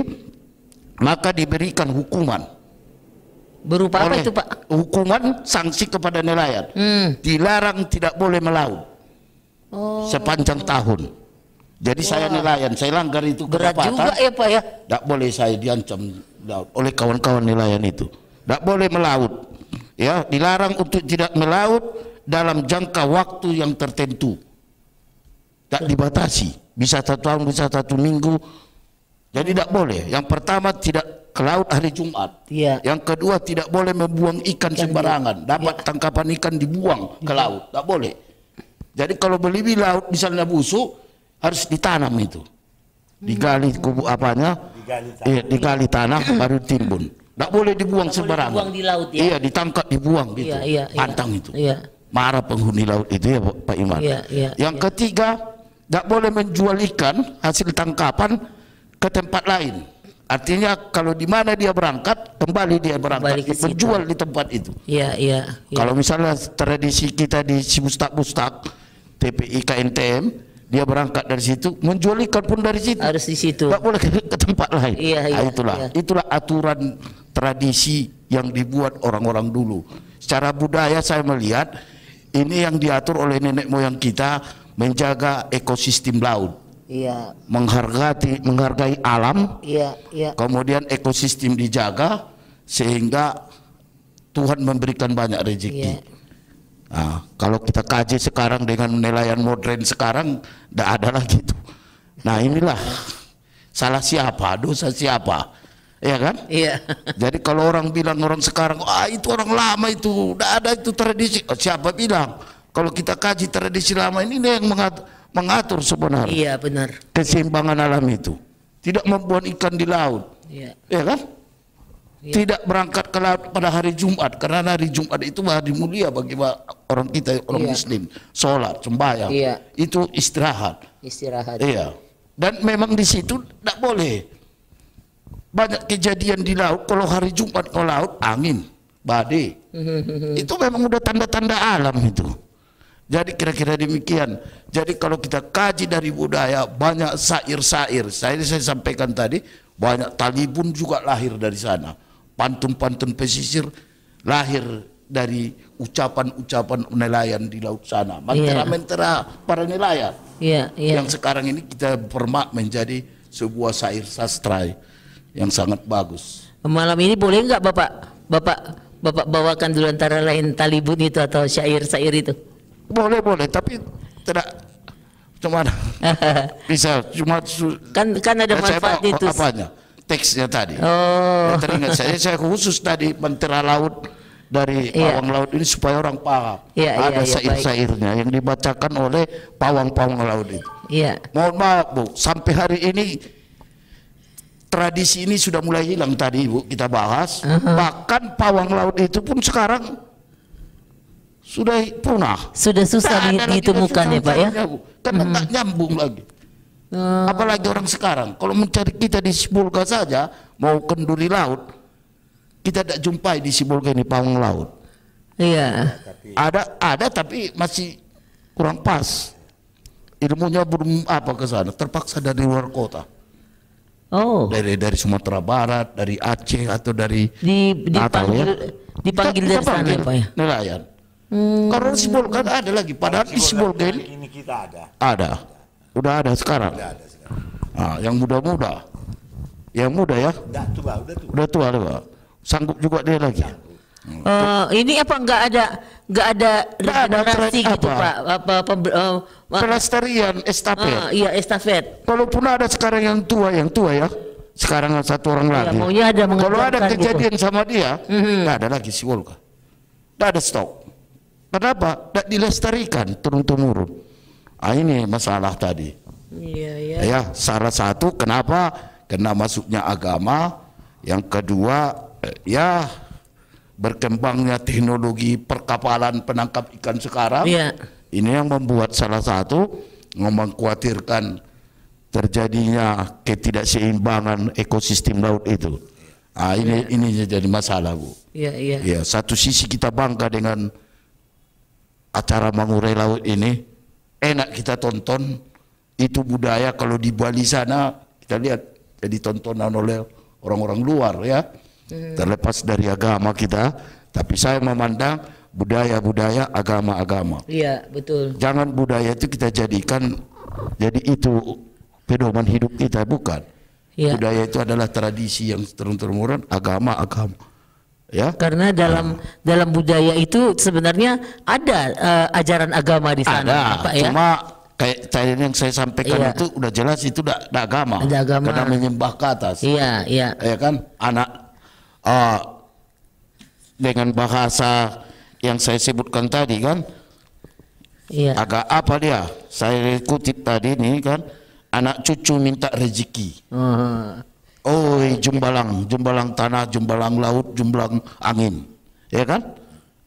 maka diberikan hukuman. Berupa apa itu Pak? Hukuman sanksi kepada nelayan. Dilarang tidak boleh melaut sepanjang tahun. Jadi saya nelayan, saya langgar itu berat juga ya Pak ya. Tidak boleh saya diancam oleh kawan-kawan nelayan itu. Tidak boleh melaut. Ya, dilarang untuk tidak melaut dalam jangka waktu yang tertentu. Tak dibatasi. Bisa 1 tahun, bisa 1 minggu. Jadi tidak boleh. Yang pertama tidak ke laut hari Jumat. Yang kedua tidak boleh membuang ikan sembarangan. Dapat tangkapan ikan dibuang ke laut. Tidak boleh. Jadi kalau beli laut misalnya busuk, harus ditanam itu, digali kubu apanya, digali tanah baru timbun. Tidak boleh dibuang sembarangan. Dibuang di laut ya? Iya, ditangkap dibuang gitu. Pantang itu. Marah penghuni laut itu ya Pak Iman. Yang ketiga, tidak boleh menjual ikan hasil tangkapan ke tempat lain. Artinya kalau di mana dia berangkat, kembali dia berangkat menjual di tempat itu. Kalau misalnya tradisi kita di Bustak-Bustak, TPI KNTM, dia berangkat dari situ, menjual ikan pun dari situ. Harus di situ. Tidak boleh ke tempat lain. Itulah aturan tradisi yang dibuat orang-orang dulu. Secara budaya saya melihat ini yang diatur oleh nenek moyang kita, menjaga ekosistem laut. Menghargai alam. Kemudian ekosistem dijaga sehingga Tuhan memberikan banyak rezeki. Nah, kalau kita kaji sekarang dengan nelayan modern sekarang, tidak ada lagi itu. Nah inilah salah siapa, dosa siapa, ya kan? Jadi kalau orang bilang orang sekarang, itu orang lama itu, tidak ada itu tradisi. Siapa bilang? Kalau kita kaji tradisi lama ini yang mengatur sebenarnya. Benar. Keseimbangan alam itu, tidak membuang ikan di laut, ya kan? Tidak berangkat ke laut pada hari Jumat, karena hari Jumat itu hari mulia bagi orang kita, orang Muslim. Sholat, sembahyang, itu istirahat. Dan memang di situ tidak boleh. Banyak kejadian di laut, kalau hari Jumat ke laut, angin, badai. Itu memang udah tanda-tanda alam itu. Jadi kira-kira demikian. Jadi kalau kita kaji dari budaya, banyak syair-syair. Saya sampaikan tadi, banyak talibun juga lahir dari sana. Pantun-pantun pesisir lahir dari ucapan-ucapan nelayan di laut sana. Mentera-mentera para nelayan. Yang sekarang ini kita permak menjadi sebuah syair sastra yang sangat bagus. Malam ini boleh nggak Bapak bawakan dulu antara lain talibun itu atau syair-syair itu? Boleh, tapi tidak Cuma bisa cuma kan ada manfaatnya itu. Apanya? Teksnya tadi. Oh. Teringat saya khusus tadi Mentera Laut dari Pawang Laut ini supaya orang paham. Ada syair-syairnya yang dibacakan oleh pawang-pawang laut itu. Mohon maaf Bu, sampai hari ini tradisi ini sudah mulai hilang tadi Bu kita bahas. Bahkan pawang laut itu pun sekarang sudah punah. Sudah susah ditemukan ya Pak ya. Karena tak nyambung lagi. Apalagi orang sekarang kalau mencari kita di Sibolga saja mau kenduri laut kita tidak jumpai di Sibolga ini pawang laut. Iya. Ada tapi masih kurang pas. Ilmunya belum apa ke sana, terpaksa dari luar kota. Oh. Dari Sumatera Barat, dari Aceh atau dari dipanggil dari sana Pak ya. Nelayan. Karena di Sibolga ada lagi, padahal di Sibolga ini kita ada. Udah ada sekarang. Yang muda-muda. Yang muda ya? Udah tua. Sanggup juga dia lagi. Ini apa nggak ada regenerasi gitu Pak? Pelestarian estafet. Iya estafet. Kalaupun ada sekarang yang tua ya. Sekarang satu orang lagi. Kalau ada kejadian gitu sama dia, nggak ada lagi Sibolga. Nggak ada stok. Kenapa? Nggak dilestarikan turun-temurun. Ini masalah tadi. Ya, salah satu kenapa? Karena masuknya agama. Yang kedua, ya berkembangnya teknologi perkapalan penangkap ikan sekarang. Ini yang membuat salah satu mengkhawatirkan terjadinya ketidakseimbangan ekosistem laut itu. Ini jadi masalah Bu. Ya, satu sisi kita bangga dengan acara Mengurai Laut ini. Enak kita tonton, itu budaya kalau di Bali sana kita lihat jadi tontonan oleh orang-orang luar ya. Terlepas dari agama kita, tapi saya memandang budaya-budaya agama-agama. Iya, betul. Jangan budaya itu kita jadikan jadi itu pedoman hidup kita, bukan. Budaya itu adalah tradisi yang turun-temurun, agama-agama. Ya. Karena dalam budaya itu sebenarnya ada ajaran agama di sana, Pak ya. Cuma kayak yang saya sampaikan itu udah jelas itu udah agama. Karena menyembah ke atas. Iya. Ya kan, anak dengan bahasa yang saya sebutkan tadi kan. Agak apa dia? Saya kutip tadi nih kan, anak cucu minta rezeki. Jumbalang tanah, jumbalang laut, jumbalang angin, ya kan?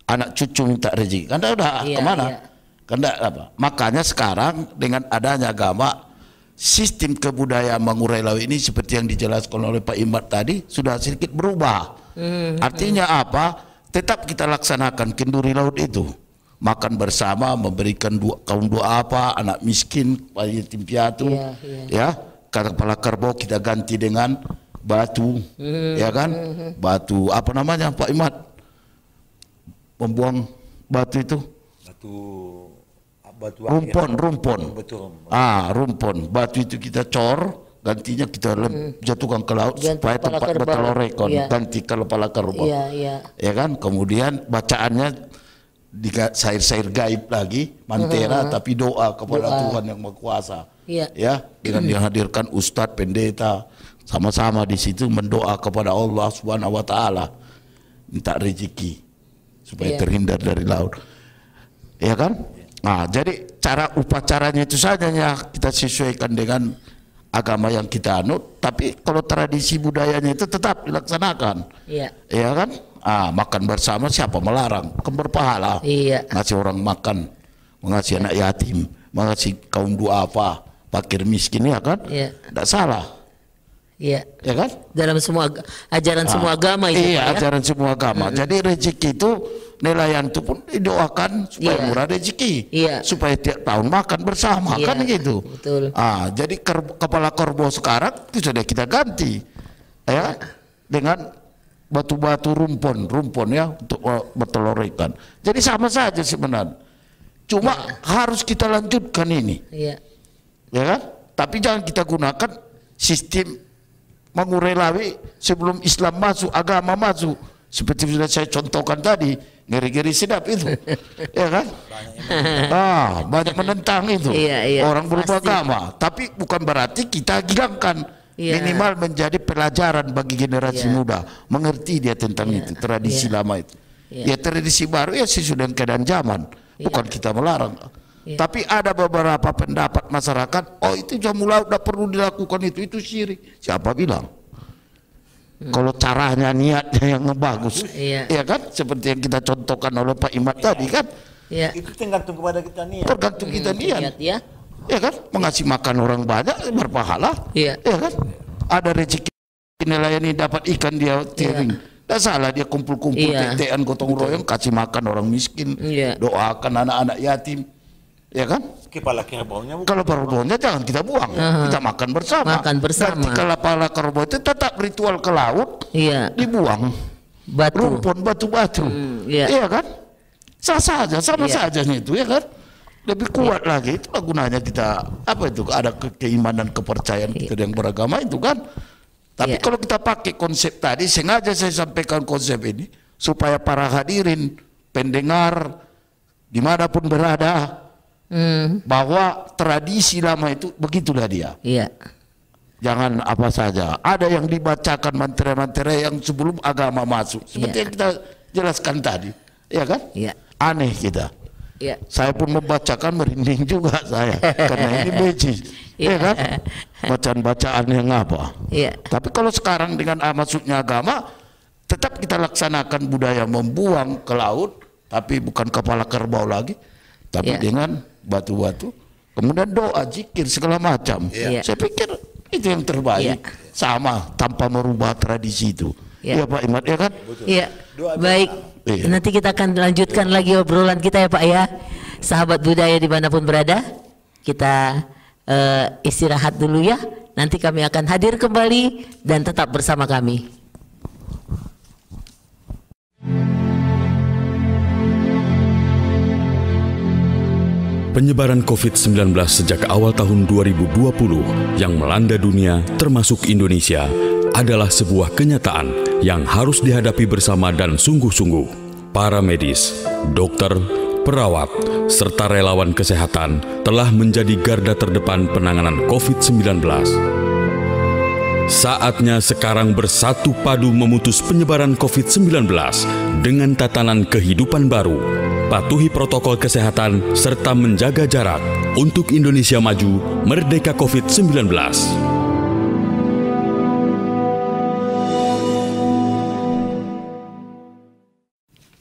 Anak cucu minta rezeki, kan udah kemana? Kan apa? Makanya sekarang dengan adanya agama, sistem kebudayaan Mengurai Laut ini seperti yang dijelaskan oleh Pak Imad tadi sudah sedikit berubah. Artinya apa? Tetap kita laksanakan kenduri laut itu, makan bersama, memberikan kaum duafa, anak miskin, yatim piatu, ya. Kepala kerbau kita ganti dengan batu, ya kan? Batu apa namanya Pak Imad? Membuang batu itu? Rumpon. Rumpon. Batu itu kita cor, gantinya kita jatuhkan ke laut supaya tempat bertelur ganti kepala kerbau. Ya kan? Kemudian bacaannya di sair-sair gaib lagi, mantera, tapi doa kepada Tuhan yang Maha Kuasa. Ya, dengan dihadirkan ustadz, pendeta, sama-sama di situ mendoa kepada Allah Subhanahu wa taala, minta rezeki supaya terhindar dari laut. Ya kan? Nah, jadi cara upacaranya itu saja ya kita sesuaikan dengan agama yang kita anut, tapi kalau tradisi budayanya itu tetap dilaksanakan. Ya kan? Makan bersama siapa melarang? Kan berpahala. Ngasih orang makan, mengasih anak yatim, mengasih kaum duafa, fakir miskin, ya kan? Tidak salah. Ya kan? Dalam semua ajaran semua agama itu. Ajaran semua agama. Jadi rezeki itu nelayan itu pun didoakan supaya murah rezeki, supaya tiap tahun makan bersama, kan gitu. Betul. Jadi kepala kerbau sekarang itu sudah kita ganti, ya, dengan batu-batu rumpon ya untuk bertelur ikan. Jadi sama saja sebenarnya. Cuma harus kita lanjutkan ini, ya kan? Tapi jangan kita gunakan sistem Mengurai Laut sebelum Islam masuk, agama masuk. Seperti sudah saya contohkan tadi, ngeri-ngeri sedap itu, ya kan? Banyak menentang itu, orang berubah agama. Tapi bukan berarti kita hilangkan, minimal menjadi pelajaran bagi generasi muda, mengerti dia tentang itu, tradisi lama itu. Ya tradisi baru ya sesuai dengan keadaan zaman, bukan kita melarang. Tapi ada beberapa pendapat masyarakat, oh itu jamu laut tidak perlu dilakukan itu syirik. Siapa bilang? Kalau caranya, niatnya yang bagus, ya kan? Seperti yang kita contohkan oleh Pak Imad tadi kan? Itu tergantung kepada kita niat. Tergantung kita niat, ya kan? Mengasih makan orang banyak berpahala, ya kan? Ada rezeki nelayan dapat ikan dia tiring, tidak salah dia kumpul-kumpul tetean gotong royong kasih makan orang miskin, doakan anak-anak yatim, ya kan? Kepala kerbaunya, kalau kerbaunya jangan kita buang, kita makan bersama. Dan kepala kerbau itu tetap ritual ke laut, dibuang rumpun batu-batu, iya kan? Sah saja, sama saja itu, ya kan? Lebih kuat lagi, itulah gunanya kita apa itu, ada keimanan kepercayaan kita yang beragama itu kan. Tapi kalau kita pakai konsep tadi, sengaja saya sampaikan konsep ini supaya para hadirin pendengar dimanapun berada, bahwa tradisi lama itu begitulah dia. Jangan apa saja. Ada yang dibacakan mantra-mantra yang sebelum agama masuk, seperti yang kita jelaskan tadi, ya kan? Aneh kita. Saya pun membacakan merinding juga saya, karena ini beci, ya kan? Bacaan-bacaan yang apa? Tapi kalau sekarang dengan masuknya agama, tetap kita laksanakan budaya membuang ke laut, tapi bukan kepala kerbau lagi, tapi dengan batu-batu, kemudian doa, zikir segala macam. Saya pikir itu yang terbaik, sama tanpa merubah tradisi itu. Ya Pak Imad, ya kan? Baik, nanti kita akan lanjutkan lagi obrolan kita ya Pak ya. Sahabat budaya dimanapun berada, kita istirahat dulu ya. Nanti kami akan hadir kembali dan tetap bersama kami. Penyebaran COVID-19 sejak awal tahun 2020 yang melanda dunia termasuk Indonesia adalah sebuah kenyataan yang harus dihadapi bersama dan sungguh-sungguh. Para medis, dokter, perawat, serta relawan kesehatan telah menjadi garda terdepan penanganan COVID-19. Saatnya sekarang bersatu padu memutus penyebaran COVID-19 dengan tatanan kehidupan baru. Patuhi protokol kesehatan serta menjaga jarak untuk Indonesia maju merdeka COVID-19.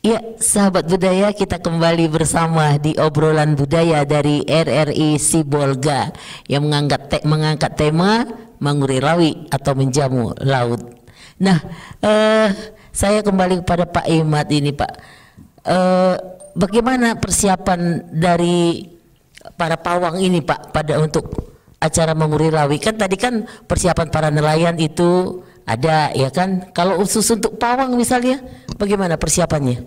Ya, sahabat budaya, kita kembali bersama di obrolan budaya dari RRI Sibolga yang mengangkat tema Mangure Lawi atau menjamu laut. Nah, saya kembali kepada Pak Imad ini Pak. Bagaimana persiapan dari para pawang ini Pak pada untuk acara Mangure Lawi? Kan tadi kan persiapan para nelayan itu ada ya kan. Kalau khusus untuk pawang misalnya bagaimana persiapannya?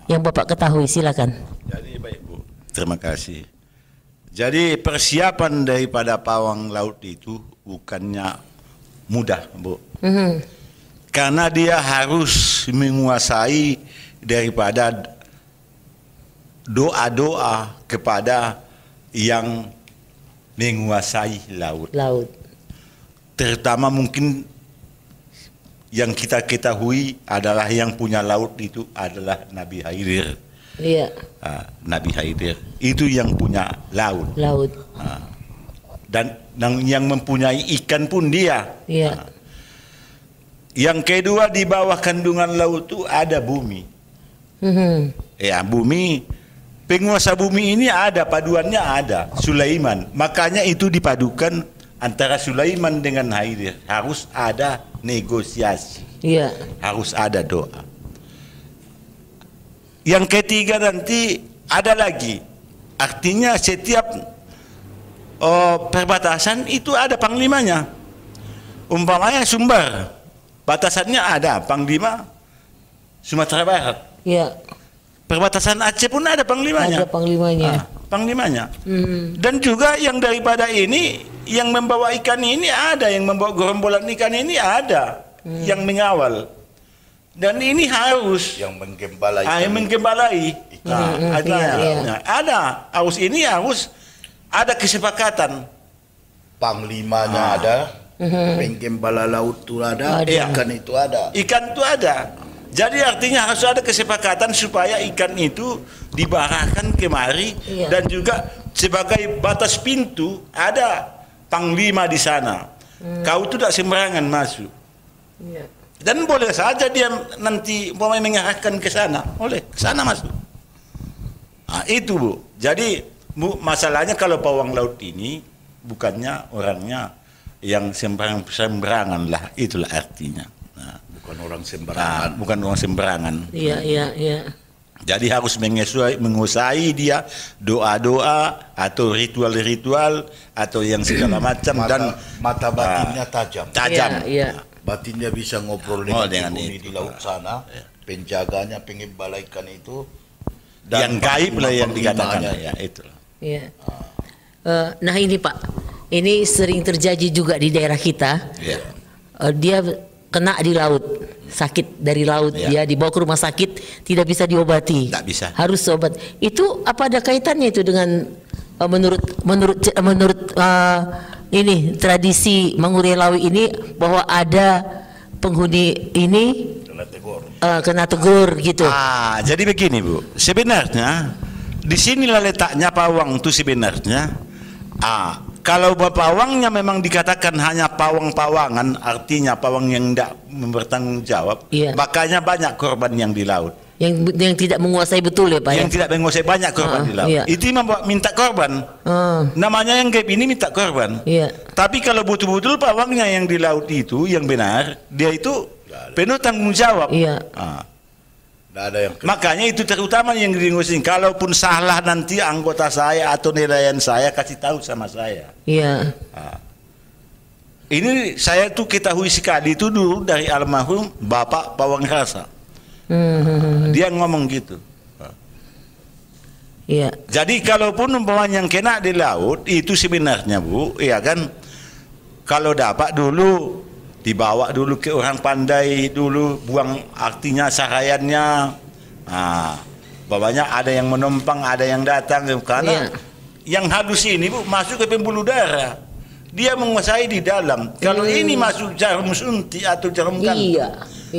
Yang Bapak ketahui silakan. Jadi baik Bu, terima kasih. Jadi persiapan daripada pawang laut itu bukannya mudah Bu. Karena dia harus menguasai daripada doa-doa kepada yang menguasai laut. Terutama mungkin yang kita ketahui adalah yang punya laut itu adalah Nabi Khidir. Nabi Khidir itu yang punya laut. Dan yang mempunyai ikan pun dia. Yang kedua, di bawah kandungan laut itu ada bumi. Ya, bumi. Penguasa bumi ini ada, paduannya ada, Sulaiman. Makanya itu dipadukan antara Sulaiman dengan Khidir. Harus ada negosiasi, harus ada doa. Yang ketiga nanti ada lagi, artinya setiap perbatasan itu ada panglimanya. Umpamanya Sumbar, batasannya ada Panglima Sumatera Barat. Perbatasan Aceh pun ada panglimanya. Panglimanya. Dan juga yang daripada ini, yang membawa ikan ini ada, yang membawa gerombolan ikan ini ada, yang mengawal. Dan ini harus yang menggembalai. Yang menggembalai. Ada. Harus ada kesepakatan. Panglimanya ada, penggembala laut itu ada, ikan itu ada. Ikan itu ada. Jadi artinya harus ada kesepakatan supaya ikan itu dibarahkan kemari dan juga sebagai batas pintu ada panglima di sana. Kau itu tidak sembarangan masuk. Dan boleh saja dia nanti mengarahkan ke sana, boleh ke sana masuk. Nah, itu Bu. Jadi Bu, masalahnya kalau pawang laut ini bukannya orangnya yang sembarangan lah, itulah artinya. Nah, bukan orang sembarangan. Bukan orang sembarangan. Iya. Jadi harus menguasai dia doa-doa atau ritual-ritual atau yang segala macam dan mata batinnya tajam. Iya. Batinnya bisa ngobrol dengan di laut sana. Penjaganya penggembala ikan itu. Dan yang gaib lah yang dikatakan. Ya, itulah. Iya. Nah ini Pak, ini sering terjadi juga di daerah kita. Dia kena di laut, sakit dari laut, dia dibawa ke rumah sakit, tidak bisa diobati. Tidak bisa. Harus obat. Itu apa ada kaitannya itu dengan menurut ini tradisi Mangure Lawi ini bahwa ada penghuni ini kena tegur gitu. Jadi begini Bu, sebenarnya di sinilah letaknya pawang itu sebenarnya. Kalau pawangnya memang dikatakan hanya pawang-pawangan, artinya pawang yang tidak bertanggung jawab, makanya banyak korban yang di laut. Yang tidak menguasai betul ya Pak? Yang tidak menguasai banyak korban di laut. Itu membuat minta korban. Namanya yang gaib ini minta korban. Tapi kalau betul-betul pawangnya yang di laut itu yang benar, dia itu penuh tanggung jawab. Makanya itu terutama yang diingusin. Kalaupun salah nanti anggota saya atau nelayan saya kasih tahu sama saya. Ini saya tuh ketahui sekali itu dulu dari almarhum Bapak Pawang Rasa. Dia ngomong gitu. Jadi kalaupun umpamanya yang kena di laut itu sebenarnya Bu, ya kan, kalau dapat dulu dibawa dulu ke orang pandai dulu, buang artinya sarayannya. Bawahnya ada yang menumpang, ada yang datang karena yang halus ini Bu masuk ke pembuluh darah. Dia menguasai di dalam. Kalau ini masuk jarum suntik atau jarum kantong.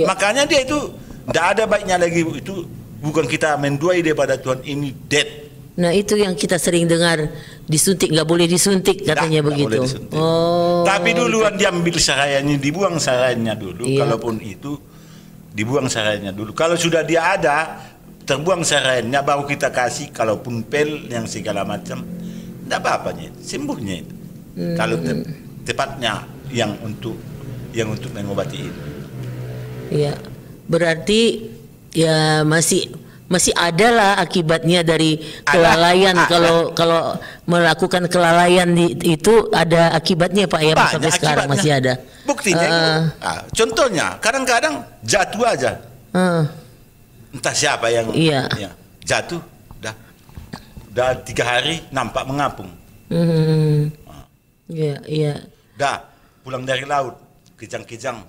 Makanya dia itu tidak ada baiknya lagi Bu. Itu bukan kita menduai daripada Tuhan, ini dead. Nah itu yang kita sering dengar, disuntik nggak boleh disuntik katanya begitu. Tapi duluan dia ambil sarayannya, dibuang sarayannya dulu. Kalaupun itu dibuang sarayannya dulu. Kalau sudah dia ada, terbuang sarayannya baru kita kasih. Kalaupun pel yang segala macam, tidak apa-apanya, sembuhnya itu. Kalau tepatnya yang untuk mengobati itu. Berarti ya masih ada lah akibatnya dari kelalaian. Kalau melakukan kelalaian itu ada akibatnya Pak ya, sampai sekarang masih ada. Buktinya contohnya kadang-kadang jatuh aja. Entah siapa yang jatuh, dah 3 hari nampak mengapung. Dah pulang dari laut kejang-kejang.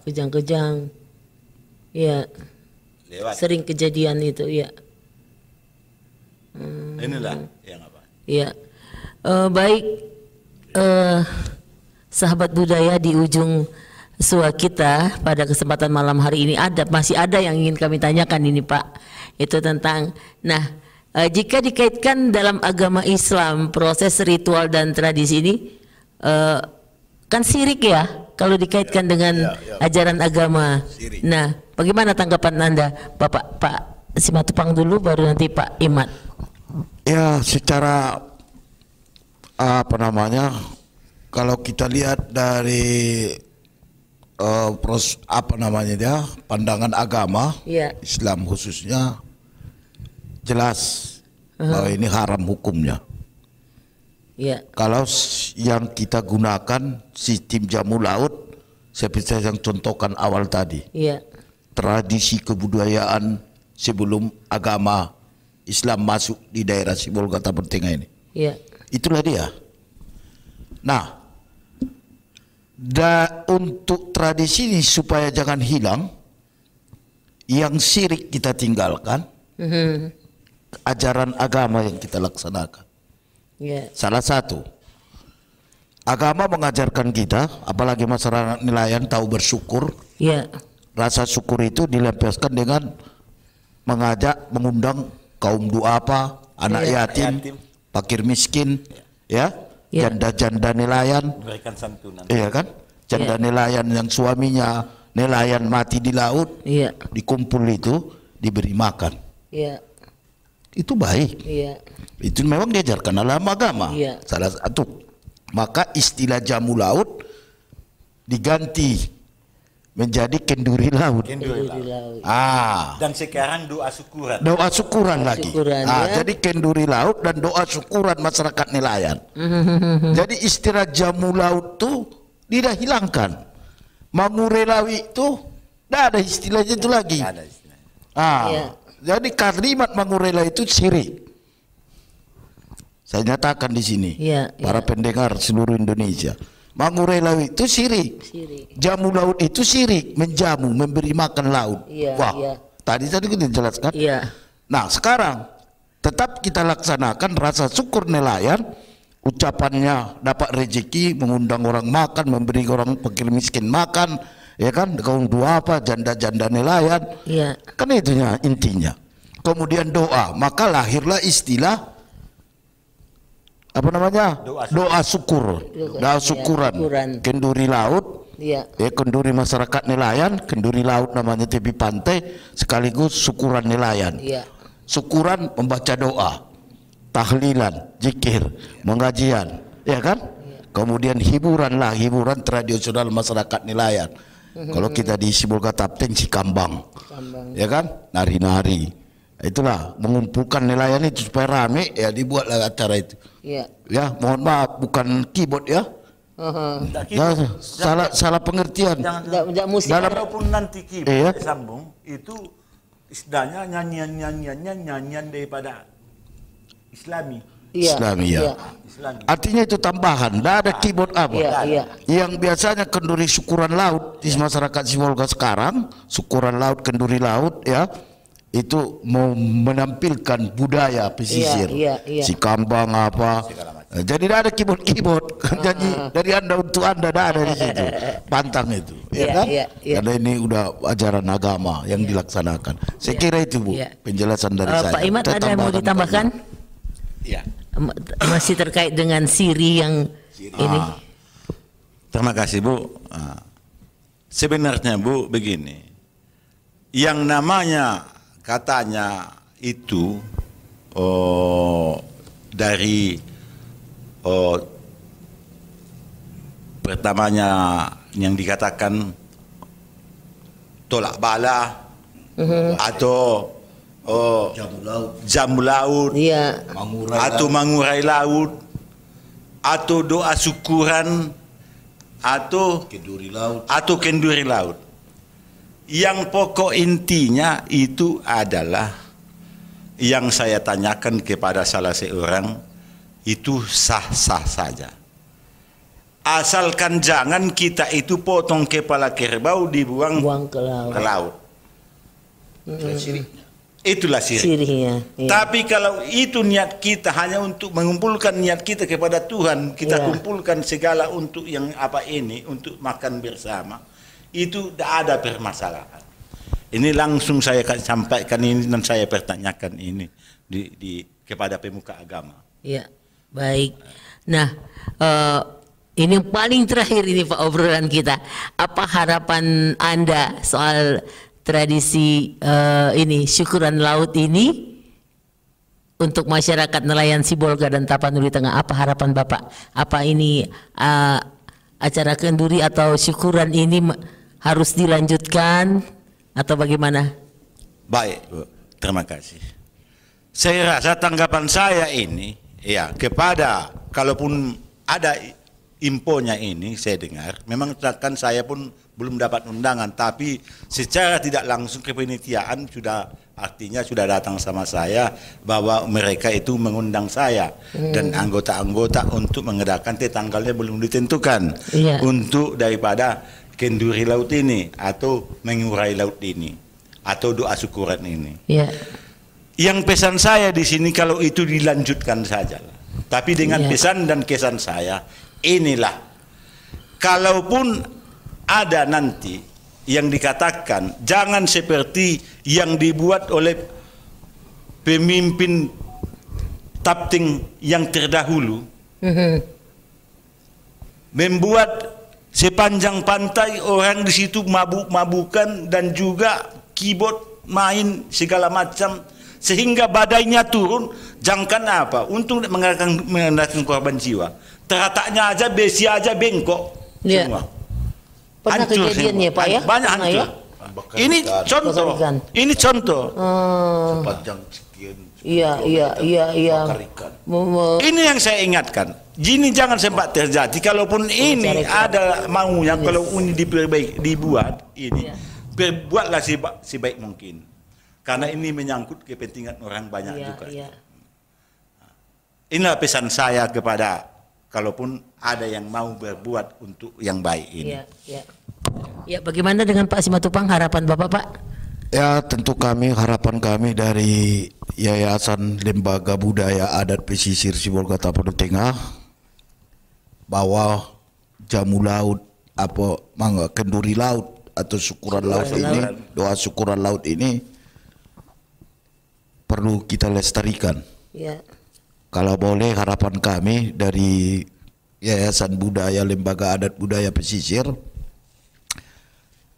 Lewat. Sering kejadian itu Inilah yang apa? Baik, sahabat budaya, di ujung sua kita pada kesempatan malam hari ini masih ada yang ingin kami tanyakan ini Pak. Itu tentang jika dikaitkan dalam agama Islam proses ritual dan tradisi ini kan syirik ya kalau dikaitkan dengan ajaran agama. Nah, bagaimana tanggapan Anda, Pak Simatupang dulu, baru nanti Pak Imad. Ya, secara kalau kita lihat dari pandangan agama Islam khususnya, jelas bahwa ini haram hukumnya. Kalau yang kita gunakan sistem jamu laut seperti yang contohkan awal tadi, tradisi kebudayaan sebelum agama Islam masuk di daerah Sibolga Tabur Tengah ini, itulah dia. Nah, untuk tradisi ini supaya jangan hilang, yang syirik kita tinggalkan, ajaran agama yang kita laksanakan. Salah satu, agama mengajarkan kita, apalagi masyarakat nelayan, tahu bersyukur. Rasa syukur itu dilampiaskan dengan mengundang kaum duafa, anak yatim, fakir miskin, janda-janda nelayan, memberikan santunan. Iya kan? Janda nelayan yang suaminya nelayan mati di laut, dikumpul itu diberi makan. Itu baik. Itu memang diajarkan dalam agama. Salah satu. Maka istilah jamu laut diganti menjadi kenduri laut. Dan sekarang doa syukuran. Doa syukuran lagi. Jadi kenduri laut dan doa syukuran masyarakat nelayan. Jadi istilah jamu laut itu tidak hilangkan. Mangure lawi itu tidak ada istilahnya itu lagi. Jadi kalimat mangure lawi itu syirik. Saya nyatakan di sini, para pendengar seluruh Indonesia. Mangure laut itu syirik. Jamu laut itu syirik, menjamu, memberi makan laut. Tadi kita jelaskan. Nah, sekarang tetap kita laksanakan rasa syukur nelayan, ucapannya dapat rezeki, mengundang orang makan, memberi orang fakir miskin makan, ya kan, kaum duafa, janda-janda nelayan. Kan itunya intinya. Kemudian doa, maka lahirlah istilah apa namanya? Doa syukur. Doa syukuran. Kenduri laut. Kenduri masyarakat nelayan, kenduri laut namanya tepi pantai, sekaligus syukuran nelayan. Syukuran membaca doa, tahlilan, zikir, pengajian, ya kan? Kemudian hiburan tradisional masyarakat nelayan. Kalau kita di Sibolga Tapteng Cikambang, ya kan? Nari-nari. Itulah mengumpulkan nelayan itu supaya rame, ya dibuatlah acara itu. Ya, mohon maaf bukan keyboard ya. Salah pengertian. Walaupun nanti keyboard sambung itu istilahnya nyanyian daripada Islami. Islami. Artinya itu tambahan, tidak ada keyboard apa. Yang biasanya kenduri syukuran laut di masyarakat Sibolga sekarang, syukuran laut, kenduri laut, ya. Itu mau menampilkan budaya pesisir, Cikambang apa. Jadi tidak ada keyboard. Jadi dari Anda untuk Anda tidak ada di situ. Pantang itu, ya kan? Karena ini udah ajaran agama yang dilaksanakan. Saya kira itu Bu, penjelasan dari saya. Pak Imat, ada yang mau ditambahkan? Masih terkait dengan siri yang ini. Terima kasih Bu. Sebenarnya Bu begini, yang namanya katanya itu dari pertamanya yang dikatakan tolak bala atau jamu laut, atau mangurai laut, atau doa syukuran, atau kenduri laut. Yang pokok intinya itu adalah yang saya tanyakan kepada salah seorang, itu sah-sah saja. Asalkan jangan kita itu potong kepala kerbau dibuang ke laut. Itulah siriknya. Tapi kalau itu niat kita hanya untuk mengumpulkan niat kita kepada Tuhan, kita kumpulkan segala untuk yang apa ini, untuk makan bersama, itu tidak ada permasalahan. Ini langsung saya sampaikan ini dan saya pertanyakan ini kepada pemuka agama. Ya, baik. Nah, ini yang paling terakhir ini Pak obrolan kita. Apa harapan Anda soal tradisi ini syukuran laut ini untuk masyarakat nelayan Sibolga dan Tapanuli Tengah? Apa harapan Bapak? Apa ini acara kenduri atau syukuran ini harus dilanjutkan atau bagaimana? Baik, Bu. Terima kasih. Saya rasa tanggapan saya ini, ya, kepada kalaupun ada infonya ini saya dengar, memang kan saya pun belum dapat undangan, tapi secara tidak langsung kepanitiaan sudah, artinya sudah datang sama saya bahwa mereka itu mengundang saya dan anggota-anggota untuk mengadakan, tanggalnya belum ditentukan, untuk daripada kenduri laut ini atau mengurai laut ini. atau doa syukuran ini. Ya. Yang pesan saya di sini kalau itu dilanjutkan saja. Tapi dengan pesan dan kesan saya, inilah, kalaupun ada nanti yang dikatakan jangan seperti yang dibuat oleh pemimpin Tapting yang terdahulu, membuat sepanjang pantai orang di situ mabuk-mabukan dan juga keyboard main segala macam sehingga badainya turun. Jangan apa untuk mengandalkan korban jiwa, terataknya aja, besi aja bengkok semua. Pernah kejadian ya Pak ya? Banyak hancur. Ya? Ini contoh. Ini contoh. Sepanjang sekian. Iya. Ini yang saya ingatkan. Ini jangan sempat terjadi. Kalaupun ini ada maunya, kalau ini dibuat ini, buatlah sebaik mungkin. Karena ini menyangkut kepentingan orang banyak juga. Inilah pesan saya kepada kalaupun ada yang mau berbuat untuk yang baik ini. Ya, bagaimana dengan Pak Simatupang, harapan Bapak, Pak? Ya, tentu harapan kami dari Yayasan Lembaga Budaya Adat Pesisir Sibolga Tapanuli Tengah bahwa jamu laut kenduri laut atau syukuran laut ini, doa syukuran laut ini perlu kita lestarikan. Kalau boleh, harapan kami dari Yayasan Budaya Lembaga Adat Budaya Pesisir,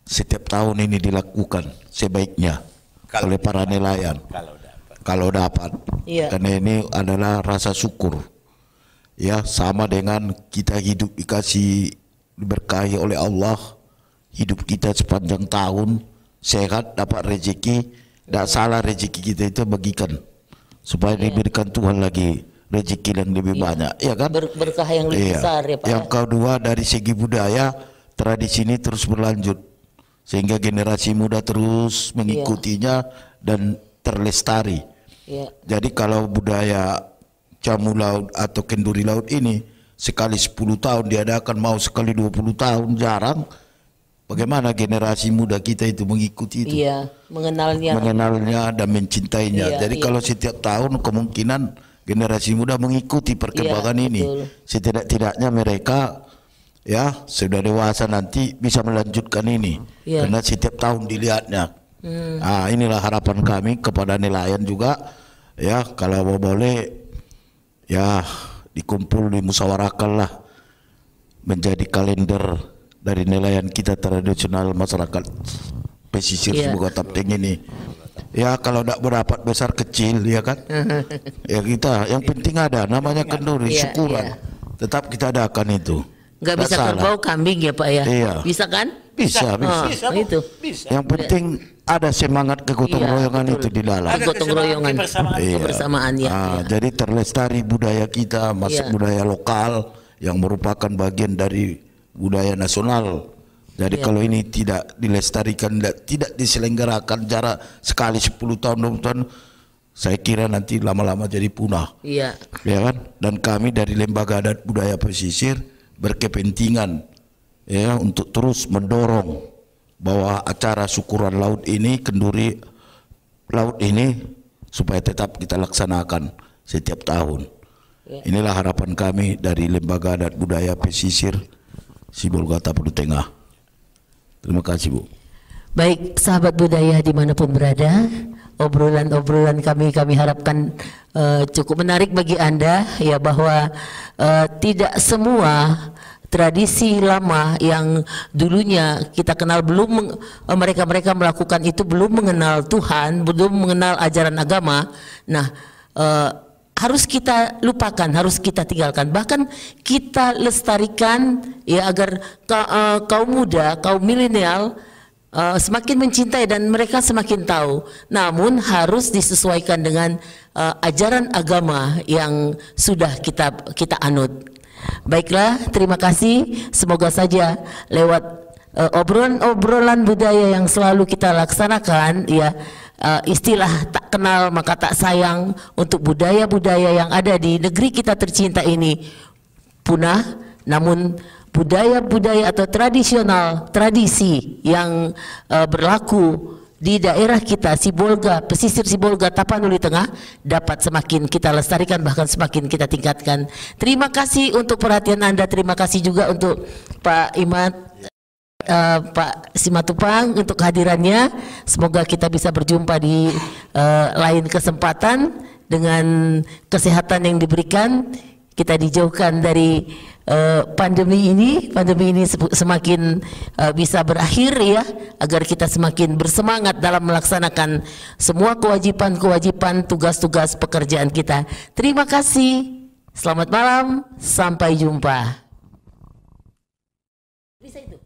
setiap tahun ini dilakukan sebaiknya oleh para nelayan kalau dapat. Karena ini adalah rasa syukur, ya, sama dengan kita hidup dikasih diberkahi oleh Allah, hidup kita sepanjang tahun sehat, dapat rezeki, tidak salah rezeki kita itu bagikan supaya diberikan Tuhan lagi rezeki yang lebih banyak, ya kan? Berkah yang lebih besar ya Pak. Yang kedua, dari segi budaya, tradisi ini terus berlanjut sehingga generasi muda terus mengikutinya dan terlestari. Jadi kalau budaya jamu laut atau kenduri laut ini sekali 10 tahun diadakan, mau sekali 20 tahun jarang. Bagaimana generasi muda kita itu mengikuti itu? Mengenalnya dan mencintainya. Jadi kalau setiap tahun kemungkinan generasi muda mengikuti perkembangan ini. Setidak-tidaknya mereka sudah dewasa nanti bisa melanjutkan ini, karena setiap tahun dilihatnya. Inilah harapan kami kepada nelayan juga, ya, kalau boleh ya dikumpul, dimusyawarahkan lah menjadi kalender dari nelayan kita tradisional masyarakat pesisir Sibolga Tapting ini. Ya, kalau tidak berdapat besar kecil, ya kan? Ya kita, yang penting ada namanya kenduri syukuran, tetap kita adakan itu. Nggak bisa kerbau kambing ya Pak ya? Bisa kan? Bisa. Itu. Yang penting ada semangat kegotong royongan itu di dalam. Gotong royongan, kebersamaan Jadi terlestari budaya kita, budaya lokal yang merupakan bagian dari budaya nasional. Jadi kalau ini tidak dilestarikan, tidak diselenggarakan jarak sekali 10 tahun, 20 tahun, saya kira nanti lama-lama jadi punah. Ya kan? Dan kami dari Lembaga Adat Budaya Pesisir berkepentingan untuk terus mendorong bahwa acara syukuran laut ini, kenduri laut ini, supaya tetap kita laksanakan setiap tahun. Inilah harapan kami dari Lembaga Adat Budaya Pesisir Sibolga Tapanuli Tengah. Terima kasih Bu. Baik, sahabat budaya dimanapun berada, obrolan-obrolan kami harapkan cukup menarik bagi Anda, ya, bahwa tidak semua tradisi lama yang dulunya kita kenal mereka melakukan itu belum mengenal Tuhan, belum mengenal ajaran agama. Nah, harus kita lupakan, harus kita tinggalkan, bahkan kita lestarikan, ya, agar kaum muda, kaum milenial semakin mencintai dan mereka semakin tahu. Namun harus disesuaikan dengan ajaran agama yang sudah kita anut. Baiklah, terima kasih. Semoga saja lewat obrolan budaya yang selalu kita laksanakan, ya, istilah tak kenal maka tak sayang untuk budaya-budaya yang ada di negeri kita tercinta ini punah, namun budaya-budaya atau tradisi yang berlaku di daerah kita Sibolga, pesisir Sibolga, Tapanuli Tengah dapat semakin kita lestarikan, bahkan semakin kita tingkatkan. Terima kasih untuk perhatian Anda, terima kasih juga untuk Pak Imat, Pak Simatupang untuk kehadirannya. Semoga kita bisa berjumpa di lain kesempatan dengan kesehatan yang diberikan. Kita dijauhkan dari pandemi ini semakin bisa berakhir ya, agar kita semakin bersemangat dalam melaksanakan semua kewajiban-kewajiban, tugas-tugas pekerjaan kita. Terima kasih. Selamat malam, sampai jumpa. Bisa itu.